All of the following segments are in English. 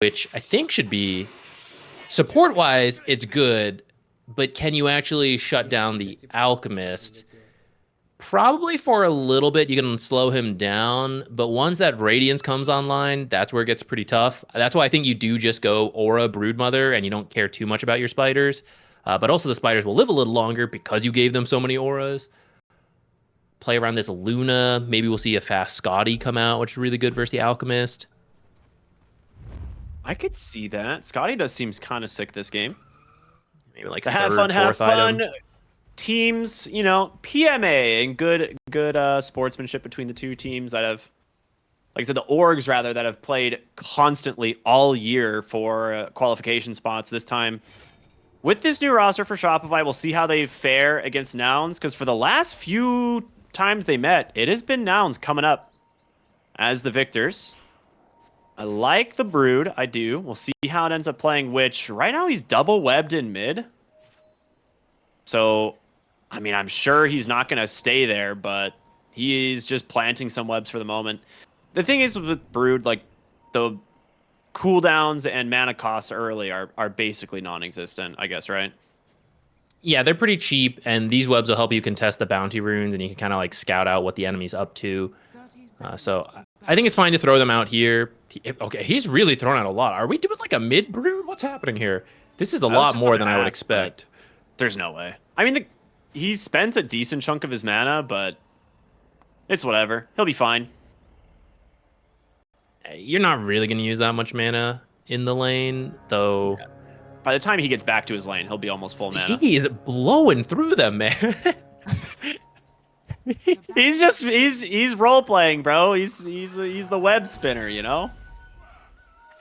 which I think should be support-wise, it's good, but can you actually shut down the Alchemist? Probably for a little bit, you can slow him down, but once that Radiance comes online, that's where it gets pretty tough. That's why I think you do just go Aura Broodmother, and you don't care too much about your spiders. But also the spiders will live a little longer because you gave them so many auras. Play around this Luna. Maybe we'll see a fast Scotty come out, which is really good versus the Alchemist. I could see that. Scotty does seems kind of sick this game. Maybe like Have third, fun, fourth item. Teams, you know, PMA and good sportsmanship between the two teams that have, like I said, the orgs rather that have played constantly all year for qualification spots. This time, with this new roster for Shopify, we'll see how they fare against Nouns. Because for the last few times they met, it has been Nouns coming up as the victors. I like the Brood, I do. We'll see how it ends up playing, which right now he's double webbed in mid. So, I mean, I'm sure he's not going to stay there, but he's just planting some webs for the moment. The thing is with Brood, like, the cooldowns and mana costs early are basically non-existent, I guess, right? Yeah, they're pretty cheap, and these webs will help you contest the bounty runes, and you can kind of like scout out what the enemy's up to. So I think it's fine to throw them out here. Okay, he's really thrown out a lot. Are we doing like a mid Brood? What's happening here? This is a lot more than I would expect. There's no way. I mean, he's spent a decent chunk of his mana, but it's whatever. He'll be fine. You're not really going to use that much mana in the lane, though. Yeah. By the time he gets back to his lane, he'll be almost full mana. He's blowing through them, man. he's role playing, bro. He's the web spinner, you know.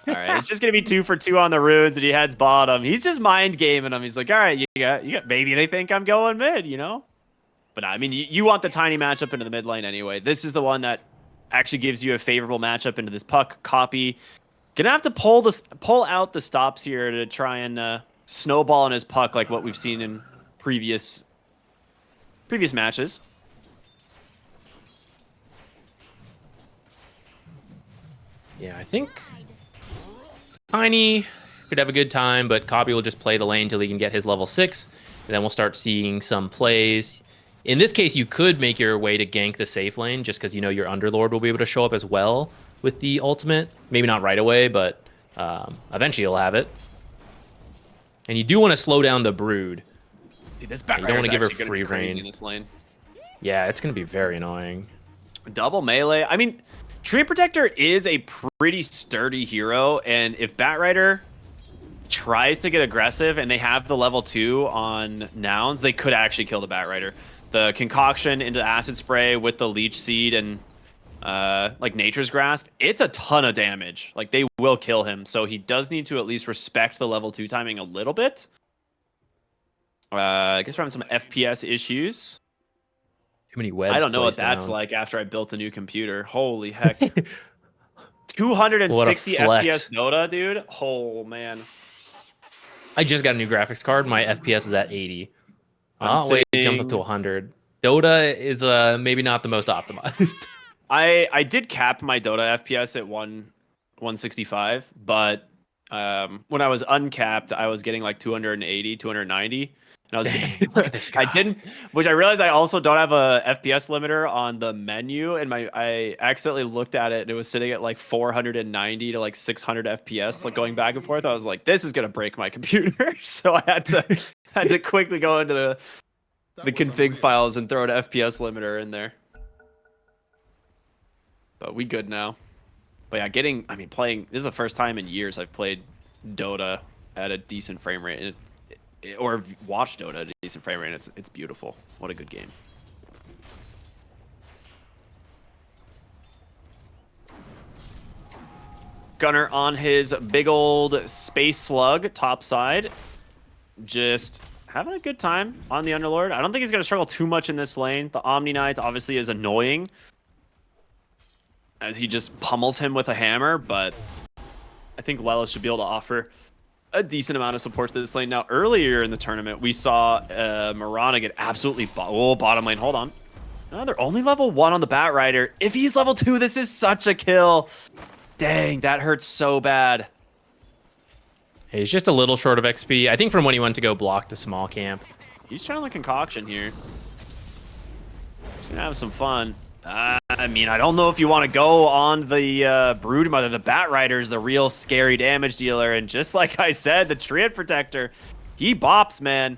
All right, it's just gonna be 2 for 2 on the runes, and he heads bottom. He's just mind gaming them. He's like, all right, you got. Maybe they think I'm going mid, you know. But I mean, you want the tiny matchup into the mid lane anyway. This is the one that actually gives you a favorable matchup into this puck copy. Gonna have to pull out the stops here to try and snowball in his puck like what we've seen in previous matches. Yeah, I think Tiny could have a good time, but Copy will just play the lane until he can get his level 6, and then we'll start seeing some plays. In this case, you could make your way to gank the safe lane just because you know your Underlord will be able to show up as well with the ultimate. Maybe not right away, but eventually you'll have it. And you do want to slow down the Brood. Dude, this back you don't want to give her free reign reign. in this lane. Yeah, it's going to be very annoying. Double melee. I mean, Tree Protector is a pretty sturdy hero, and if Batrider tries to get aggressive and they have the level 2 on Nouns, they could actually kill the Batrider. The concoction into Acid Spray with the Leech Seed and like Nature's Grasp, it's a ton of damage. Like, they will kill him, so he does need to at least respect the level 2 timing a little bit. I guess we're having some FPS issues. Too many webs. I don't know what that's like after I built a new computer. Holy heck. 260 FPS Dota, dude. Oh, man. I just got a new graphics card. My FPS is at 80. Oh, wait, it jumped up to 100. Dota is maybe not the most optimized. I did cap my Dota FPS at 165, but when I was uncapped, I was getting like 280, 290. And I was getting, look at this guy. Which I realized I also don't have a FPS limiter on the menu, and I accidentally looked at it and it was sitting at like 490 to like 600 FPS, like going back and forth. I was like, this is gonna break my computer, so I had to quickly go into the config files and throw an FPS limiter in there. But we good now. But yeah, playing, this is the first time in years I've played Dota at a decent frame rate. Or watch Dota at a decent frame rate. It's beautiful. What a good game. Gunner on his big old space slug top side. Just having a good time on the Underlord. I don't think he's going to struggle too much in this lane. The Omni Knight obviously is annoying as he just pummels him with a hammer, but I think Lelis should be able to offer a decent amount of support to this lane. Now, earlier in the tournament, we saw Mirana get absolutely bottom lane. Hold on. No, they're only level 1 on the Batrider. If he's level 2, this is such a kill. Dang, that hurts so bad. He's just a little short of XP. I think from when he went to go block the small camp. He's trying to concoction here. He's gonna have some fun. I mean, I don't know if you want to go on the Broodmother. The Bat Rider is the real scary damage dealer, and just like I said, the Triad Protector, he bops, man.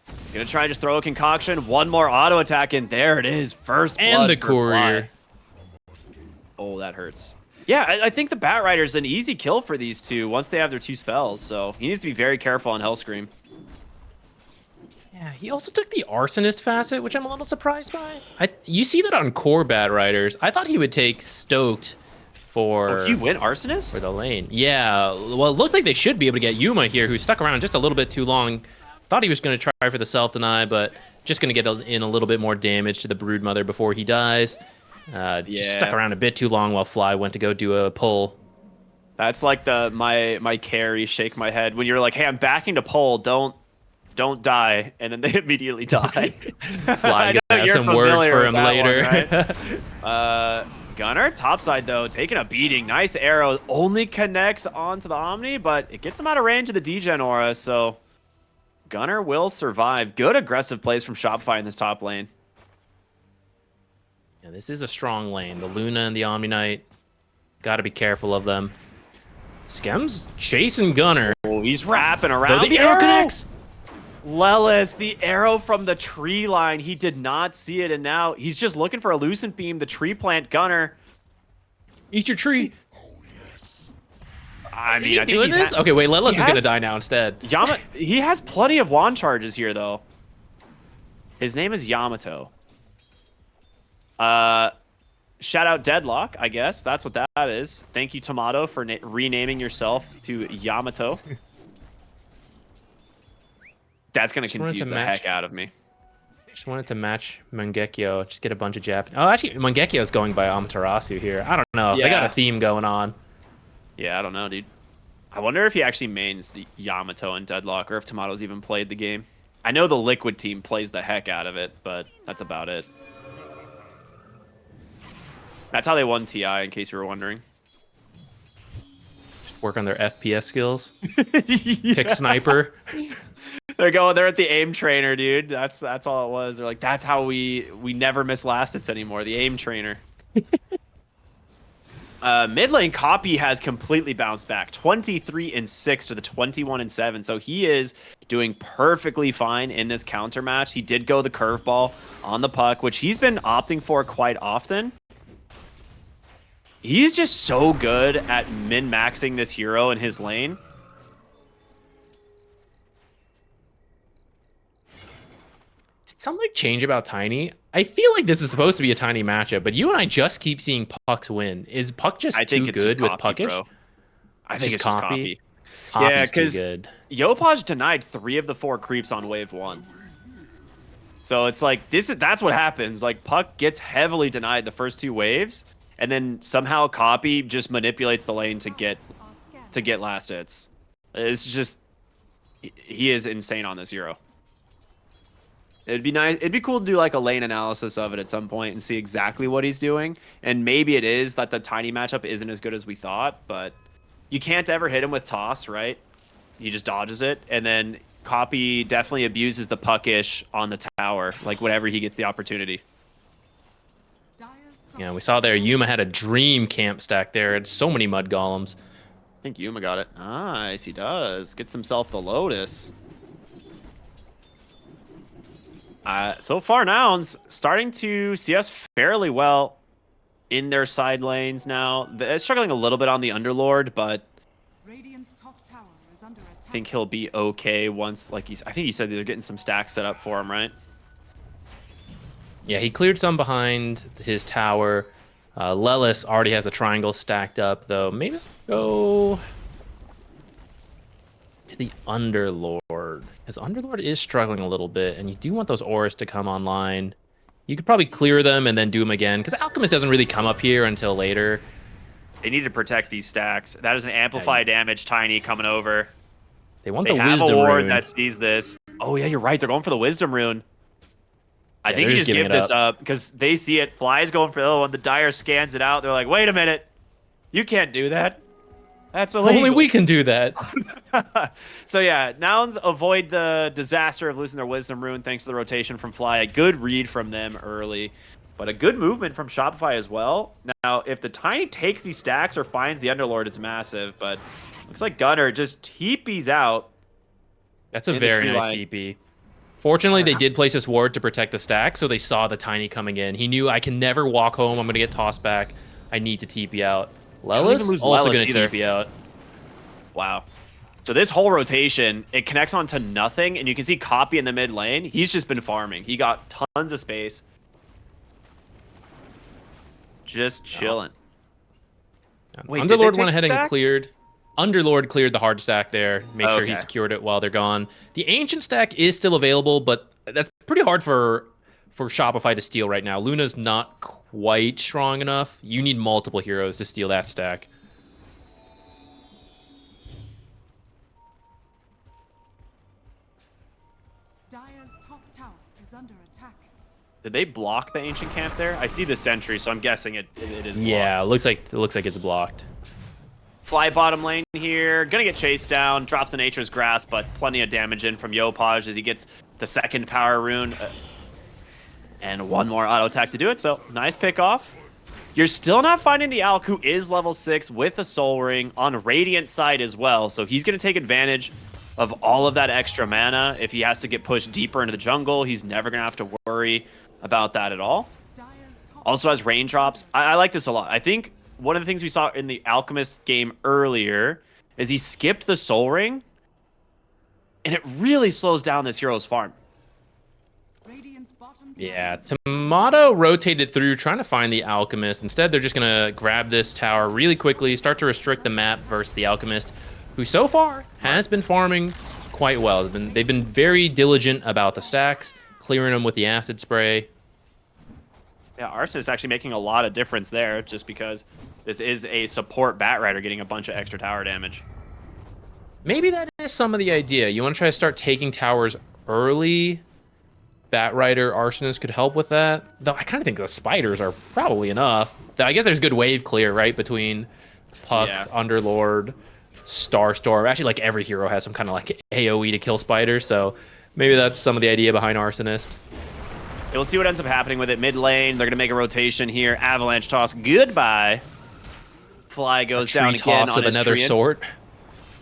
He's gonna try and just throw a concoction. One more auto attack, and there it is. First blood And the for courier. Fly. Oh, that hurts. Yeah, I think the Bat Rider is an easy kill for these two once they have their 2 spells. So he needs to be very careful on Hellscream. Yeah, he also took the Arsonist facet, which I'm a little surprised by. You see that on core Bat Riders. I thought he would take Stoked for... Oh, he went Arsonist? For the lane. Yeah, well, it looked like they should be able to get Yuma here, who stuck around just a little bit too long. Thought he was going to try for the self-deny, but just going to get in a little bit more damage to the Broodmother before he dies. Just stuck around a bit too long while Fly went to go do a pull. That's like my carry shake my head. When you're like, hey, I'm backing to pull, don't die, and then they immediately die. Fly gonna have some words for him later. One, right? Gunner, topside though, taking a beating. Nice arrow. Only connects onto the Omni, but it gets him out of range of the Degen aura, so Gunner will survive. Good aggressive plays from Shopify in this top lane. Yeah, this is a strong lane. The Luna and the Omni Knight. Got to be careful of them. Skem's chasing Gunner. Oh, he's wrapping around. The arrow connects. Lelis, the arrow from the tree line. He did not see it, and now he's just looking for a Lucent Beam. The tree plant Gunner. Eat your tree. I mean, is he doing this? Okay, wait, Lelis is going to die now instead. He has plenty of wand charges here, though. His name is Yamato. Shout out Deadlock, I guess. That's what that is. Thank you, Tomato, for renaming yourself to Yamato. That's going to confuse the heck out of me. Just wanted to match Mangekyo. Just get a bunch of Japanese. Oh, actually, Mangekyo is going by Amaterasu here. I don't know. Yeah. They got a theme going on. Yeah, I don't know, dude. I wonder if he actually mains Yamato and Deadlock, or if Tomato's even played the game. I know the Liquid team plays the heck out of it, but that's about it. That's how they won TI, in case you were wondering. Just work on their FPS skills. Yeah. Pick sniper. They're at the aim trainer, dude. That's all it was. They're like, that's how we never miss last hits anymore. The aim trainer. Mid lane Copy has completely bounced back, 23-6 to the 21-7. So he is doing perfectly fine in this counter match. He did go the curveball on the puck, which he's been opting for quite often. He's just so good at min-maxing this hero in his lane. Did something change about Tiny? I feel like this is supposed to be a Tiny matchup, but you and I just keep seeing Pucks win. Is Puck just too good with Puckish? Bro. I think it's just Copy. Yeah, because Yopaj denied 3 of the 4 creeps on wave 1. So it's like that's what happens. Like Puck gets heavily denied the first 2 waves, and then somehow Copy just manipulates the lane to get last hits. It's just he is insane on this hero. It'd be nice. It'd be cool to do like a lane analysis of it at some point and see exactly what he's doing. And maybe it is that the Tiny matchup isn't as good as we thought, but you can't ever hit him with toss, right? He just dodges it, and then Copy definitely abuses the Puckish on the tower, like whenever he gets the opportunity. Yeah, we saw there Yuma had a dream camp stack there. It's so many mud golems. I think Yuma got it. Nice, he does. Gets himself the Lotus. So far, Nouns starting to see us fairly well in their side lanes now. They're struggling a little bit on the Underlord, but I think he'll be okay once, I think he said they're getting some stacks set up for him, right? Yeah, he cleared some behind his tower. Lelis already has the triangle stacked up, though. Maybe go to the Underlord. Because Underlord is struggling a little bit, and you do want those auras to come online. You could probably clear them and then do them again, because Alchemist doesn't really come up here until later. They need to protect these stacks. That is an amplify damage Tiny coming over. They want the Wisdom Rune. They have a ward rune that sees this. Oh, yeah, you're right. They're going for the Wisdom Rune. I think you just give this up because they see it. Fly's going for the other one. The Dire scans it out. They're like, wait a minute. You can't do that. That's illegal. Only we can do that. So yeah, nouns avoid the disaster of losing their wisdom rune thanks to the rotation from Fly. A good read from them early, but a good movement from Shopify as well. Now, if the Tiny takes these stacks or finds the Underlord, it's massive, but looks like Gunner just TP's out. That's a in the very tree nice line. TP. Fortunately, they did place this ward to protect the stack, so they saw the Tiny coming in. He knew, I can never walk home. I'm going to get tossed back. I need to TP out. don't even Lelis lose also Lelis going to either. TP out. Wow. So this whole rotation, it connects onto nothing, and you can see Copy in the mid lane. He's just been farming. He got tons of space. Just chilling. Wait, did they Underlord take went ahead the and stack? cleared. Underlord cleared the hard stack there. Make sure he Okay. secured it while they're gone. The ancient stack is still available, but that's pretty hard for Shopify to steal right now. Luna's not quite strong enough. You need multiple heroes to steal that stack. Dire's top tower is under attack. Did they block the ancient camp there? I see the sentry, so I'm guessing it is blocked. Yeah, it looks like it's blocked. Fly bottom lane here. Gonna get chased down. Drops a Nature's Grasp, but plenty of damage in from Yopaj as he gets the second power rune. And one more auto attack to do it, so nice pick off. You're still not finding the Alk, who is level 6 with a Soul Ring on Radiant side as well, so he's going to take advantage of all of that extra mana. If he has to get pushed deeper into the jungle, he's never going to have to worry about that at all. Also has raindrops. I like this a lot. I think one of the things we saw in the Alchemist game earlier is he skipped the Soul Ring, and it really slows down this hero's farm. Yeah, Tomato rotated through trying to find the Alchemist. Instead, they're just going to grab this tower really quickly, start to restrict the map versus the Alchemist, who so far has been farming quite well. They've been very diligent about the stacks, clearing them with the acid spray. Yeah, Arsonist is actually making a lot of difference there just because this is a support Bat Rider getting a bunch of extra tower damage. Maybe that is some of the idea. You want to try to start taking towers early. Bat Rider, Arsonist could help with that. Though I kind of think the spiders are probably enough. I guess there's good wave clear, right? Between Puck, Underlord, Starstorm. Actually, like every hero has some kind of like AoE to kill spiders. So maybe that's some of the idea behind Arsonist. We'll see what ends up happening with it. Mid lane, they're going to make a rotation here. Avalanche toss, goodbye. Fly goes down again toss on of his another treants. sort.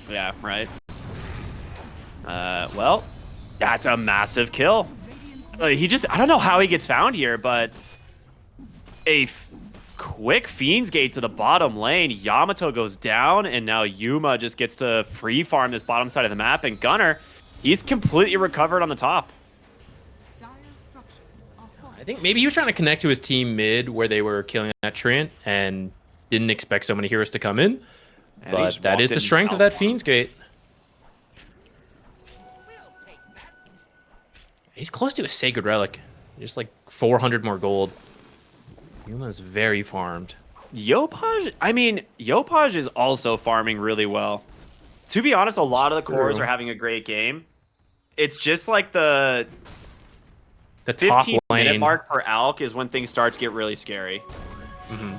Yeah, right. Well, that's a massive kill. He just, I don't know how he gets found here, but a quick Fiend's Gate to the bottom lane. Yamato goes down, and now Yuma just gets to free farm this bottom side of the map, and Gunner, he's completely recovered on the top. I think maybe he was trying to connect to his team mid where they were killing that Treant and didn't expect so many heroes to come in. And but that is the strength of that Fiend's Gate. He's close to a Sacred Relic. Just like 400 more gold. Yuma's very farmed. Yopaj, I mean, Yopaj is also farming really well. To be honest, a lot of the cores are having a great game. It's just like the top 15-minute lane mark for Alk is when things start to get really scary. Mm-hmm.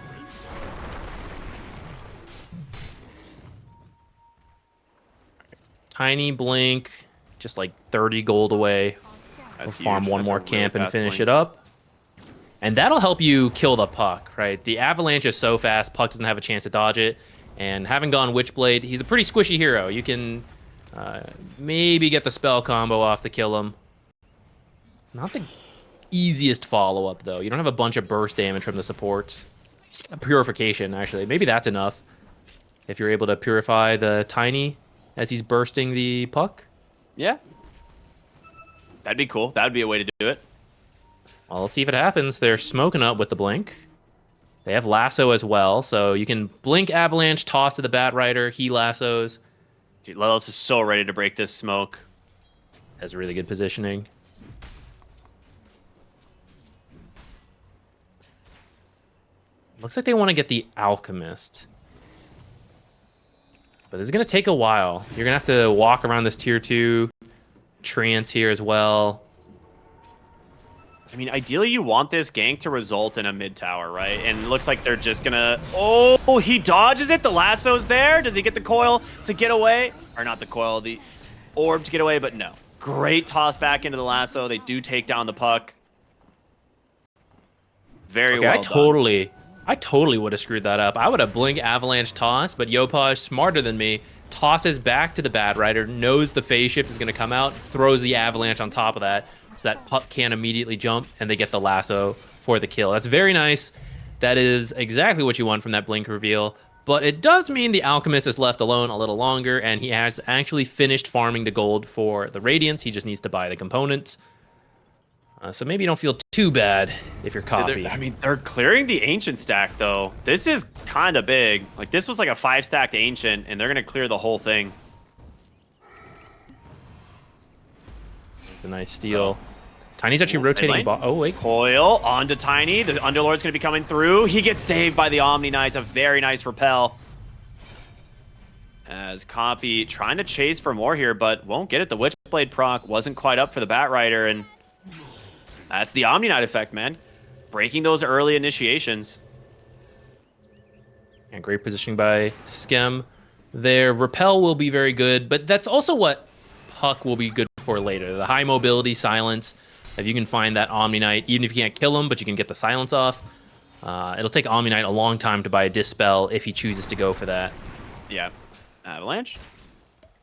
Tiny blink, just like 30 gold away. We'll farm one more camp and finish it up. And that'll help you kill the Puck, right? The Avalanche is so fast, Puck doesn't have a chance to dodge it. And having gone Witchblade, he's a pretty squishy hero. You can maybe get the spell combo off to kill him. Not the easiest follow-up, though. You don't have a bunch of burst damage from the supports. He's got Purification, actually. Maybe that's enough. If you're able to purify the Tiny as he's bursting the Puck. Yeah. That'd be cool. That'd be a way to do it. Well, let's see if it happens. They're smoking up with the blink. They have lasso as well, so you can blink Avalanche, toss to the Bat Rider, he lassos. Dude, Lelos is so ready to break this smoke. Has really good positioning. Looks like they want to get the Alchemist. But it's going to take a while. You're going to have to walk around this tier 2. Treants here as well. I mean, ideally you want this gank to result in a mid tower, right? And it looks like they're just gonna... Oh, he dodges it. The lasso's there. Does he get the coil to get away? Or not the coil, the orb to get away, but no. Great toss back into the lasso. They do take down the puck. Very well done. I totally would have screwed that up. I would have blink avalanche toss, but Yopaj, smarter than me, tosses back to the Bat Rider, knows the phase shift is going to come out, throws the avalanche on top of that, so that puck can't immediately jump, and they get the lasso for the kill. That's very nice. That is exactly what you want from that blink reveal. But it does mean the Alchemist is left alone a little longer, and he has actually finished farming the gold for the Radiance. He just needs to buy the components. So maybe you don't feel too bad if you're copy. I mean, they're clearing the Ancient stack, though. This is kind of big. Like, this was like a 5-stacked Ancient, and they're going to clear the whole thing. It's a nice steal. Tiny's actually rotating. Oh, wait. Coil onto Tiny. The Underlord's going to be coming through. He gets saved by the Omni Knight. A very nice repel. As Copy trying to chase for more here, but won't get it. The Witchblade proc wasn't quite up for the Bat Rider, and that's the Omni Knight effect, man. Breaking those early initiations. And great positioning by Skem. Their repel will be very good, but that's also what Puck will be good for later. The high mobility silence. If you can find that Omni Knight, even if you can't kill him, but you can get the silence off. It'll take Omni Knight a long time to buy a Dispel if he chooses to go for that. Yeah. Avalanche.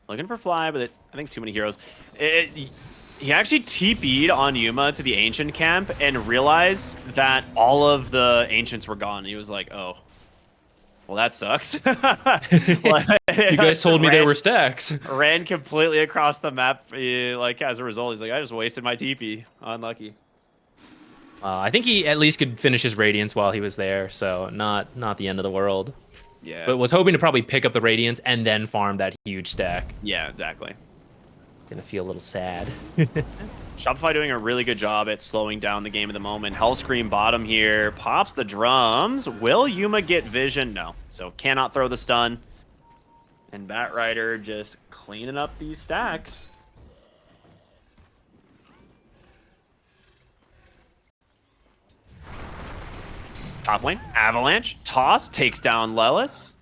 Looking for Fly, but I think too many heroes. He actually TP'd on Yuma to the Ancient camp and realized that all of the Ancients were gone. He was like, oh, well, that sucks. You guys told me there were stacks. Ran completely across the map. Like, as a result, he's like, I just wasted my TP. Unlucky. I think he at least could finish his Radiance while he was there, so not the end of the world. Yeah. But was hoping to probably pick up the Radiance and then farm that huge stack. Yeah, exactly. Gonna feel a little sad. Shopify doing a really good job at slowing down the game at the moment. Hellscream bottom here. Pops the drums. Will Yuma get vision? No. So cannot throw the stun. And Bat Rider just cleaning up these stacks. Top lane. Avalanche. Toss. Takes down Lelis.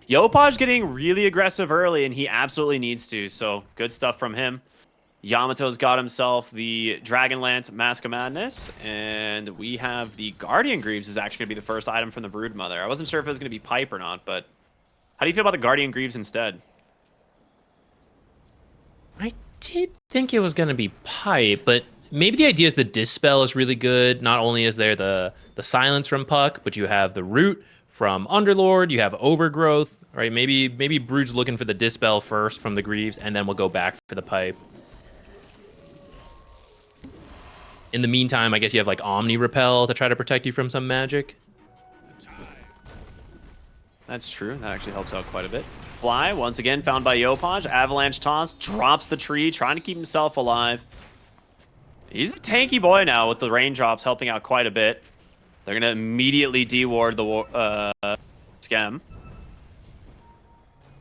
Yopaj getting really aggressive early, and he absolutely needs to. So good stuff from him. Yamato's got himself the Dragonlance Mask of Madness, and we have the Guardian Greaves is actually going to be the first item from the Broodmother. I wasn't sure if it was going to be Pipe or not, but how do you feel about the Guardian Greaves instead? I did think it was going to be Pipe, but maybe the idea is the Dispel is really good. Not only is there the silence from Puck, but you have the root from Underlord, you have Overgrowth, right? Maybe Brood's looking for the Dispel first from the Greaves, and then we'll go back for the Pipe. In the meantime, I guess you have like Omni Repel to try to protect you from some magic. That's true. That actually helps out quite a bit. Fly, once again, found by Yopaj. Avalanche Toss, drops the tree, trying to keep himself alive. He's a tanky boy now with the raindrops helping out quite a bit. They're going to immediately deward the Skem.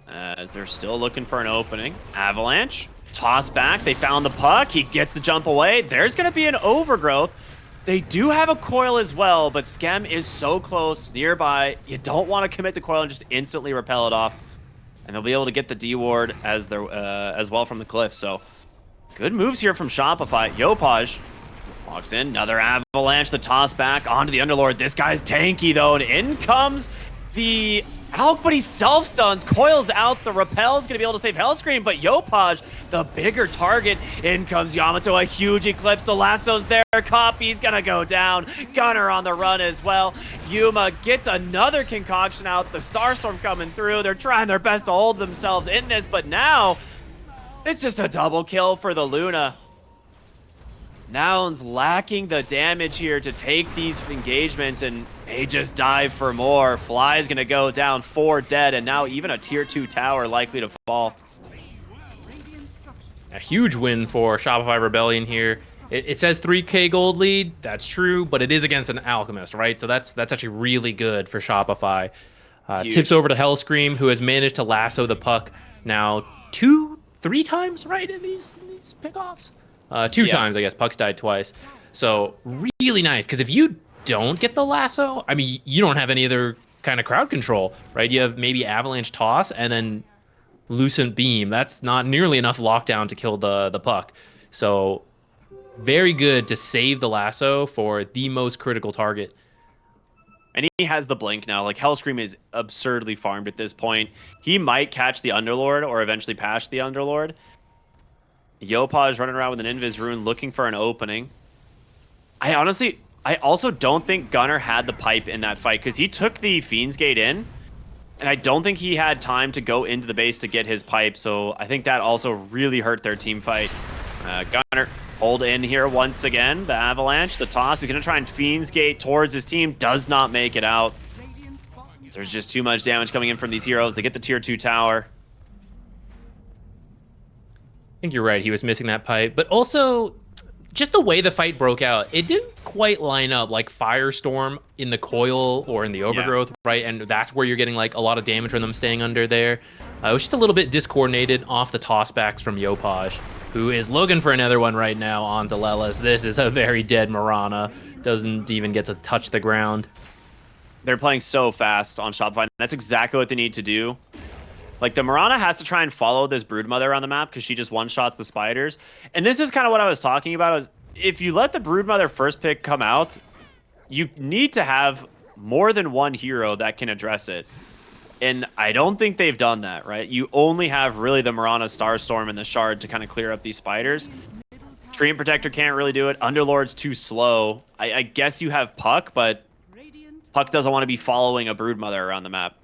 As they're still looking for an opening. Avalanche. Toss back. They found the puck. He gets the jump away. There's going to be an Overgrowth. They do have a coil as well, but Skem is so close nearby. You don't want to commit the coil and just instantly repel it off. And they'll be able to get the D-ward as well from the cliff. So good moves here from Shopify. Yopaj walks in. Another Avalanche. The toss back onto the Underlord. This guy's tanky, though. And in comes the Alk, but he self-stuns, coils out. The repel's going to be able to save Hellscream, but Yopaj, the bigger target. In comes Yamato, a huge eclipse. The lasso's there. Copy's going to go down. Gunner on the run as well. Yuma gets another concoction out. The Starstorm coming through. They're trying their best to hold themselves in this, but now it's just a double kill for the Luna. Nouns lacking the damage here to take these engagements, and they just dive for more. Fly's going to go down, 4 dead, and now even a tier 2 tower likely to fall. A huge win for Shopify Rebellion here. It says 3k gold lead. That's true, but it is against an Alchemist, right? So that's actually really good for Shopify. Tips over to Hellscream, who has managed to lasso the puck now 2-3 times, right, in these pickoffs. Two times, I guess. Puck's died twice. So really nice, because if you don't get the lasso, I mean, you don't have any other kind of crowd control, right? You have maybe avalanche toss and then lucent beam. That's not nearly enough lockdown to kill the puck. So very good to save the lasso for the most critical target. And he has the blink now. Like, Hellscream is absurdly farmed at this point. He might catch the Underlord or eventually pass the Underlord. Yopaj running around with an Invis Rune looking for an opening. I also don't think Gunnar had the pipe in that fight because he took the Fiend's Gate in, and I don't think he had time to go into the base to get his pipe, so I think that also really hurt their team fight. Gunnar hold in here once again. The Avalanche, the toss, he's going to try and Fiend's Gate towards his team, does not make it out. There's just too much damage coming in from these heroes. They get the tier 2 tower. I think you're right. He was missing that pipe, but also just the way the fight broke out, it didn't quite line up like Firestorm in the coil or in the overgrowth, right? And that's where you're getting like a lot of damage from them staying under there. It was just a little bit discoordinated off the tossbacks from Yopaj, who is looking for another one right now on Delelas. This is a very dead Marana. Doesn't even get to touch the ground. They're playing so fast on Shopify. That's exactly what they need to do. Like, the Marana has to try and follow this Broodmother around the map because she just one-shots the spiders. And this is kind of what I was talking about. Is if you let the Broodmother first pick come out, you need to have more than one hero that can address it. And I don't think they've done that, right? You only have really the Marana, Starstorm, and the Shard to kind of clear up these spiders. Stream Protector can't really do it. Underlord's too slow. I guess you have Puck, but Puck doesn't want to be following a Broodmother around the map.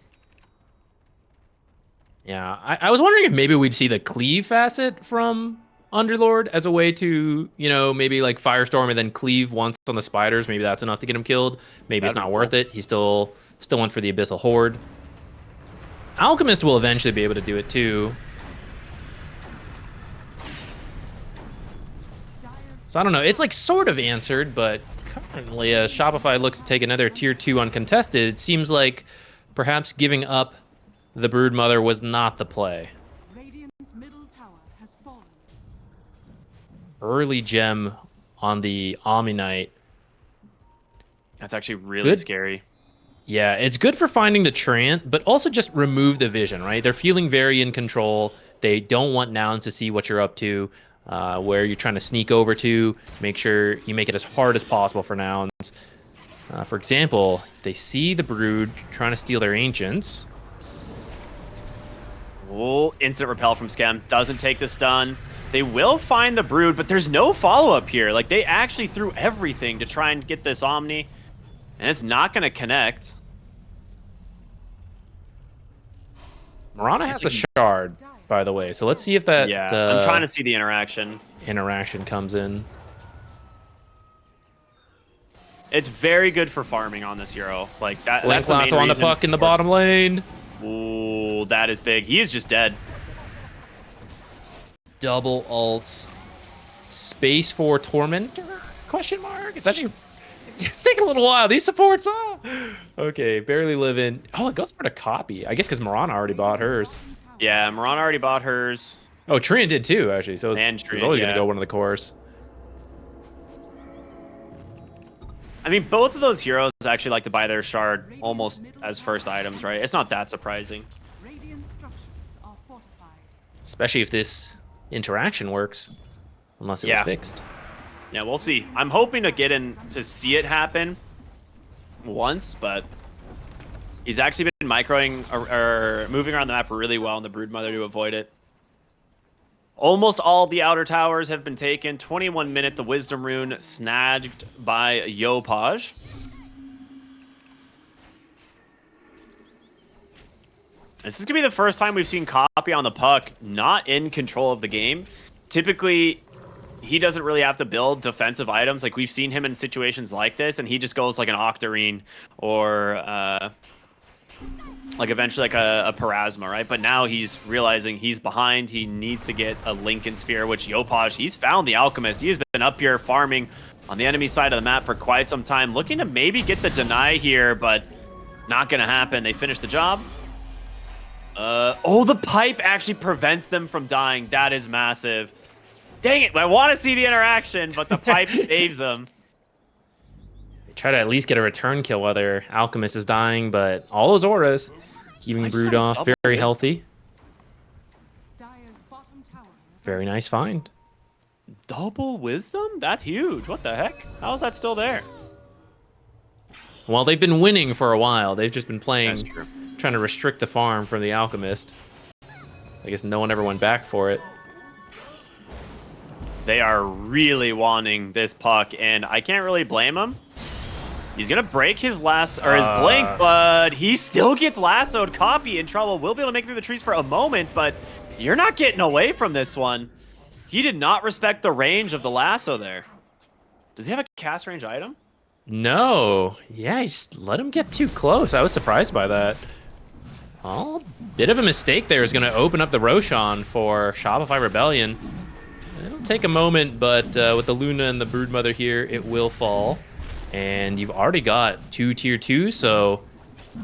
Yeah, I was wondering if maybe we'd see the cleave facet from Underlord as a way to, you know, maybe like Firestorm and then cleave once on the spiders. Maybe that's enough to get him killed. Maybe it's not worth it. He still went for the Abyssal Horde. Alchemist will eventually be able to do it too. So I don't know. It's like sort of answered, but currently as Shopify looks to take another tier 2 uncontested, it seems like perhaps giving up the Broodmother was not the play. Radiant's middle tower has fallen. Early gem on the Omni Knight. That's actually really Good. scary. Yeah, it's good for finding the Trant, but also just remove the vision, right? They're feeling very in control. They don't want nouns to see what you're up to, where you're trying to sneak over to. Make sure you make it as hard as possible for nouns. For example, they see the Brood trying to steal their Ancients. Oh, instant repel from Skem. Doesn't take the stun. They will find the Brood, but there's no follow-up here. Like, they actually threw everything to try and get this Omni, and it's not going to connect. Marana has the Shard, by the way, so let's see if that I'm trying to see the interaction comes in. It's very good for farming on this hero. Like, that's Link the main lasso on the reason puck in the bottom lane. Ooh, that is big. He is just dead. Double ults. Space for Tormentor? Question mark. It's taking a little while. These supports. Okay, barely living. Oh, it goes for the copy. I guess because Marana already bought hers. Yeah, Marana already bought hers. Oh, Trian did too, actually. So it's Trian, always going to go one of the cores. I mean, both of those heroes actually like to buy their shard almost as first items, right? It's not that surprising. Radiant structures are fortified. Especially if this interaction works. Unless it was fixed. Yeah, we'll see. I'm hoping to get in to see it happen once, but he's actually been microing or moving around the map really well in the Broodmother to avoid it. Almost all the outer towers have been taken. 21 minute, the Wisdom Rune snagged by Yopaj. This is going to be the first time we've seen Copy on the puck not in control of the game. Typically, he doesn't really have to build defensive items. Like, we've seen him in situations like this, and he just goes like an Octarine or like eventually like a Parasma, right? But now he's realizing he's behind. He needs to get a Lincoln Sphere, which Yopaj, he's found the Alchemist. He has been up here farming on the enemy side of the map for quite some time, looking to maybe get the deny here, but not going to happen. They finish the job. Oh, the pipe actually prevents them from dying. That is massive. Dang it! I want to see the interaction, but the pipe saves him. They try to at least get a return kill while their alchemist is dying, but all those auras keeping Brood off. Very healthy. Dire's bottom tower is Very nice find. Double wisdom? That's huge. What the heck? How is that still there? Well, they've been winning for a while. They've just been playing, That's true. trying to restrict the farm from the alchemist. I guess no one ever went back for it. They are really wanting this puck, and I can't really blame him. He's gonna break his last or his blink, but he still gets lassoed. Copy in trouble. Will be able to make it through the trees for a moment, but you're not getting away from this one. He did not respect the range of the lasso there. Does he have a cast range item? No. Yeah, he just let him get too close. I was surprised by that. Well, bit of a mistake there is going to open up the Roshan for Shopify Rebellion. It'll take a moment, but with the Luna and the Broodmother here, it will fall. And you've already got 2 tier 2, so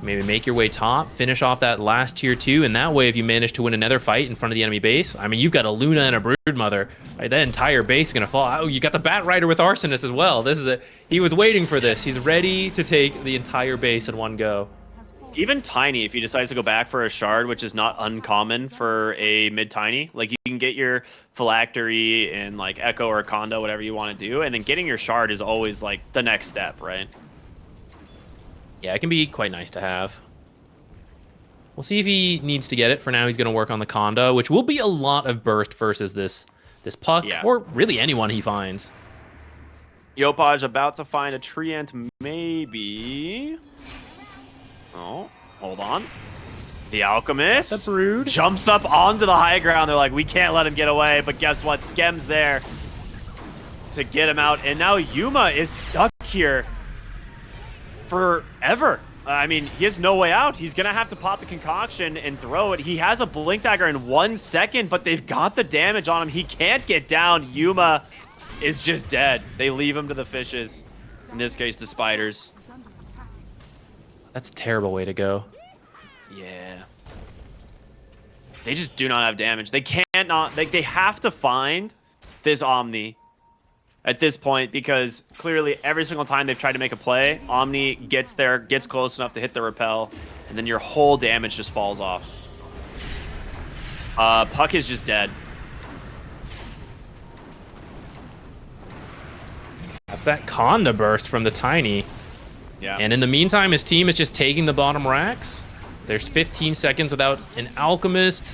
maybe make your way top, finish off that last tier 2, and that way if you manage to win another fight in front of the enemy base, I mean, you've got a Luna and a Broodmother, right? That entire base is going to fall. Oh, you got the Bat Rider with Arsonist as well. This is he was waiting for this. He's ready to take the entire base in one go. Even Tiny, if he decides to go back for a shard, which is not uncommon for a mid-Tiny, like you can get your Phylactery and like Echo or Condo, whatever you want to do, and then getting your shard is always like the next step, right? Yeah, it can be quite nice to have. We'll see if he needs to get it. For now, he's going to work on the Condo, which will be a lot of burst versus this puck, or really anyone he finds. Yopaj about to find a Treant, maybe. Oh, hold on. The Alchemist That's rude. jumps up onto the high ground. They're like, we can't let him get away. But guess what? Skem's there to get him out. And now Yuma is stuck here forever. I mean, he has no way out. He's going to have to pop the concoction and throw it. He has a Blink Dagger in 1 second, but they've got the damage on him. He can't get down. Yuma is just dead. They leave him to the fishes. In this case, the spiders. under attack. That's a terrible way to go. Yeah. They just do not have damage. They can't not. They have to find this Omni at this point because clearly every single time they've tried to make a play, Omni gets there, gets close enough to hit the repel, and then your whole damage just falls off. Puck is just dead. That's that Conda burst from the Tiny. Yeah. And in the meantime, his team is just taking the bottom racks. There's 15 seconds without an Alchemist.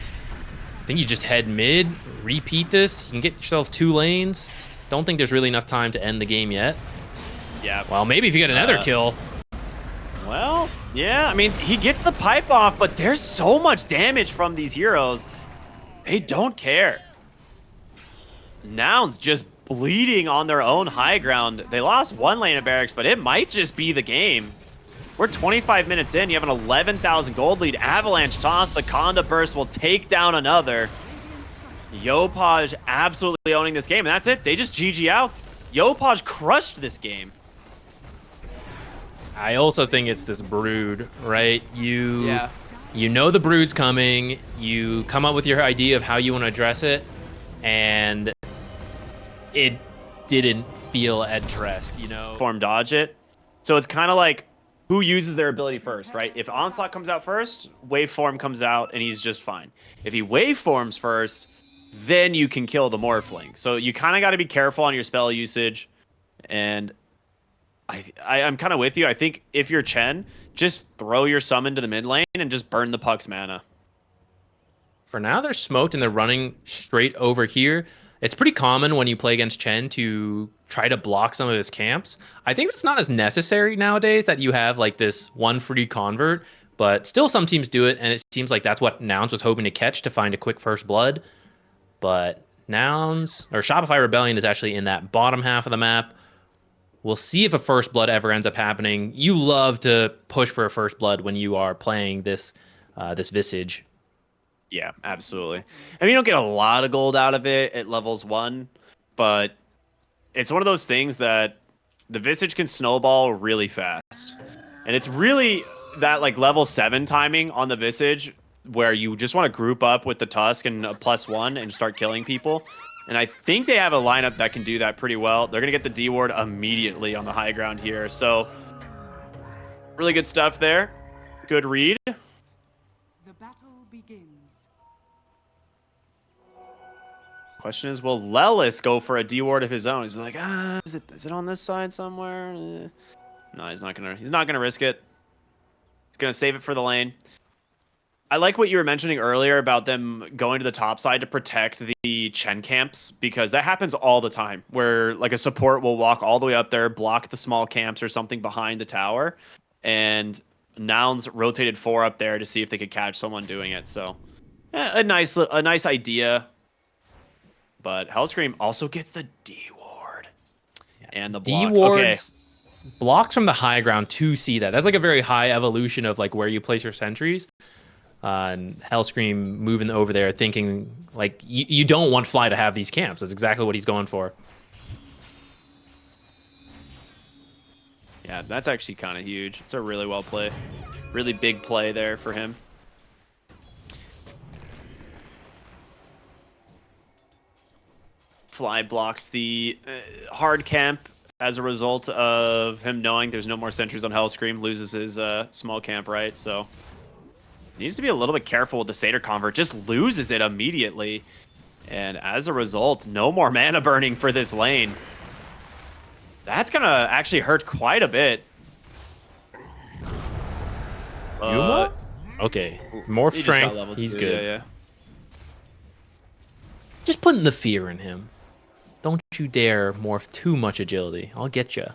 I think you just head mid, repeat this. You can get yourself 2 lanes. Don't think there's really enough time to end the game yet. Yeah. Well, maybe if you get another kill. Well, yeah. I mean, he gets the pipe off, but there's so much damage from these heroes. They don't care. Nouns just bleeding on their own high ground. They lost 1 lane of barracks, but it might just be the game. We're 25 minutes in. You have an 11,000 gold lead. Avalanche toss. The Conda burst will take down another. Yopaj absolutely owning this game, and that's it. They just GG out. Yopaj crushed this game. I also think it's this Brood, right? Yeah. You know the Brood's coming. You come up with your idea of how you want to address it, and it didn't feel addressed, you know? Form dodge it. So it's kind of like who uses their ability first, right? If Onslaught comes out first, Waveform comes out, and he's just fine. If he Waveforms first, then you can kill the Morphling. So you kind of got to be careful on your spell usage. And I'm kind of with you. I think if you're Chen, just throw your summon to the mid lane and just burn the Puck's mana. For now, they're smoked and they're running straight over here. It's pretty common when you play against Chen to try to block some of his camps. I think it's not as necessary nowadays that you have like this one free convert, but still some teams do it, and it seems like that's what Nouns was hoping to catch to find a quick first blood. But Nouns, or Shopify Rebellion, is actually in that bottom half of the map. We'll see if a first blood ever ends up happening. You love to push for a first blood when you are playing this this Visage. Yeah, absolutely. I mean, you don't get a lot of gold out of it at levels 1, but it's one of those things that the Visage can snowball really fast. And it's really that like level 7 timing on the Visage where you just want to group up with the Tusk and a +1 and start killing people. And I think they have a lineup that can do that pretty well. They're going to get the D ward immediately on the high ground here. So really good stuff there. Good read. The battle begins. Question is, will Lelis go for a D ward of his own? He's like, is it on this side somewhere? No, he's not gonna risk it. He's gonna save it for the lane. I like what you were mentioning earlier about them going to the top side to protect the Chen camps, because that happens all the time where like a support will walk all the way up there, block the small camps or something behind the tower, and Nouns rotated 4 up there to see if they could catch someone doing it. So a nice idea. But Hellscream also gets the D ward and the block. D wards blocks from the high ground to see that. That's like a very high evolution of like where you place your sentries. And Hellscream moving over there, thinking like you don't want Fly to have these camps. That's exactly what he's going for. Yeah, that's actually kind of huge. It's a really well play, really big play there for him. Fly blocks the hard camp as a result of him knowing there's no more sentries on Hellscream, loses his small camp, right? So needs to be a little bit careful with the Satyr Convert, just loses it immediately. And as a result, no more mana burning for this lane. That's going to actually hurt quite a bit. Yuma? Okay, more strength. He's good. Yeah. Just putting the fear in him. Don't you dare morph too much agility. I'll get you.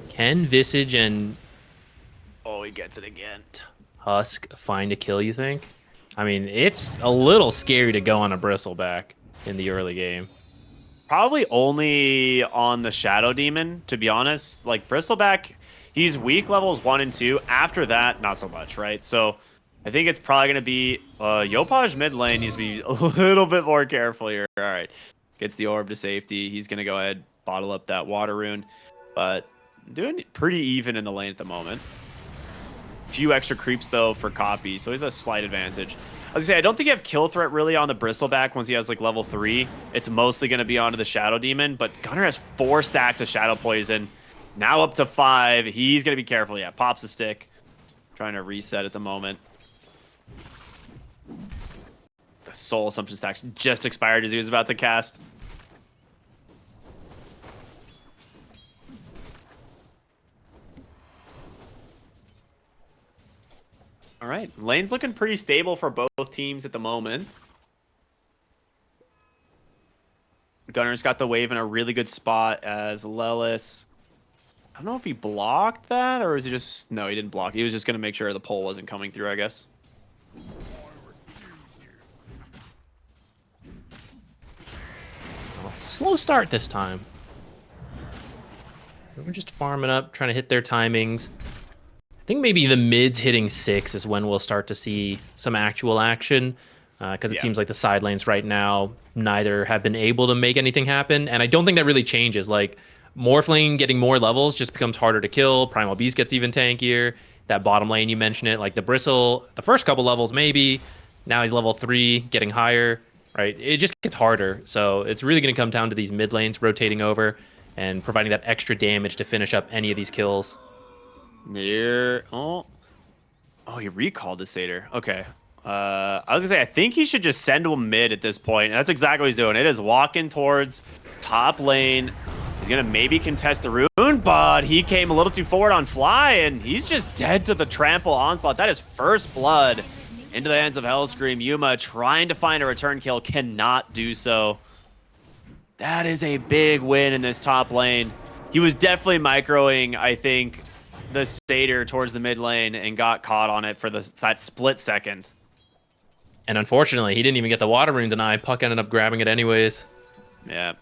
Can Visage and Oh, he gets it again. Husk find a kill, you think? I mean, it's a little scary to go on a Bristleback in the early game. Probably only on the Shadow Demon, to be honest. Like, Bristleback, he's weak levels 1 and 2. After that, not so much, right? So I think it's probably going to be Yopaj mid lane needs to be a little bit more careful here. All right. Gets the orb to safety. He's going to go ahead, bottle up that water rune. But doing pretty even in the lane at the moment. Few extra creeps, though, for copy. So he's a slight advantage. I was gonna say, I don't think you have kill threat really on the Bristleback once he has like level 3. It's mostly going to be onto the Shadow Demon, but Gunnar has 4 stacks of Shadow Poison. Now up to 5. He's going to be careful. Yeah, pops a stick. Trying to reset at the moment. The Soul Assumption stacks just expired as he was about to cast. All right, lane's looking pretty stable for both teams at the moment. Gunnar's got the wave in a really good spot as Lelis. I don't know if he blocked that or was he just... No, he didn't block. He was just going to make sure the pole wasn't coming through, I guess. Slow start this time. We're just farming up, trying to hit their timings. I think maybe the mids hitting 6 is when we'll start to see some actual action, because it seems like the side lanes right now, neither have been able to make anything happen, and I don't think that really changes. Like, Morphling getting more levels just becomes harder to kill. Primal Beast gets even tankier. That bottom lane, you mentioned it. Like, the Bristle, the first couple levels maybe. Now he's level 3, getting higher, right? It just gets harder. So it's really going to come down to these mid lanes rotating over and providing that extra damage to finish up any of these kills. Near. Oh, he recalled the Satyr. Okay. I was gonna say, I think he should just send him mid at this point. And that's exactly what he's doing. It is walking towards top lane. He's gonna maybe contest the rune, but he came a little too forward on Fly, and he's just dead to the trample onslaught. That is first blood into the hands of Hellscream. Yuma trying to find a return kill, cannot do so. That is a big win in this top lane. He was definitely microing, I think, the Satyr towards the mid lane and got caught on it for that split second. And unfortunately, he didn't even get the water rune denied. Puck ended up grabbing it anyways. Yeah.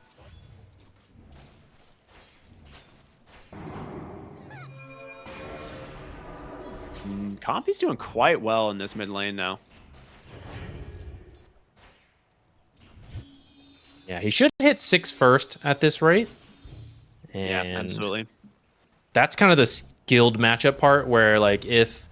Compy's doing quite well in this mid lane now. Yeah, he should hit 6 first at this rate. And yeah, absolutely. that's kind of the skilled matchup part where, like, if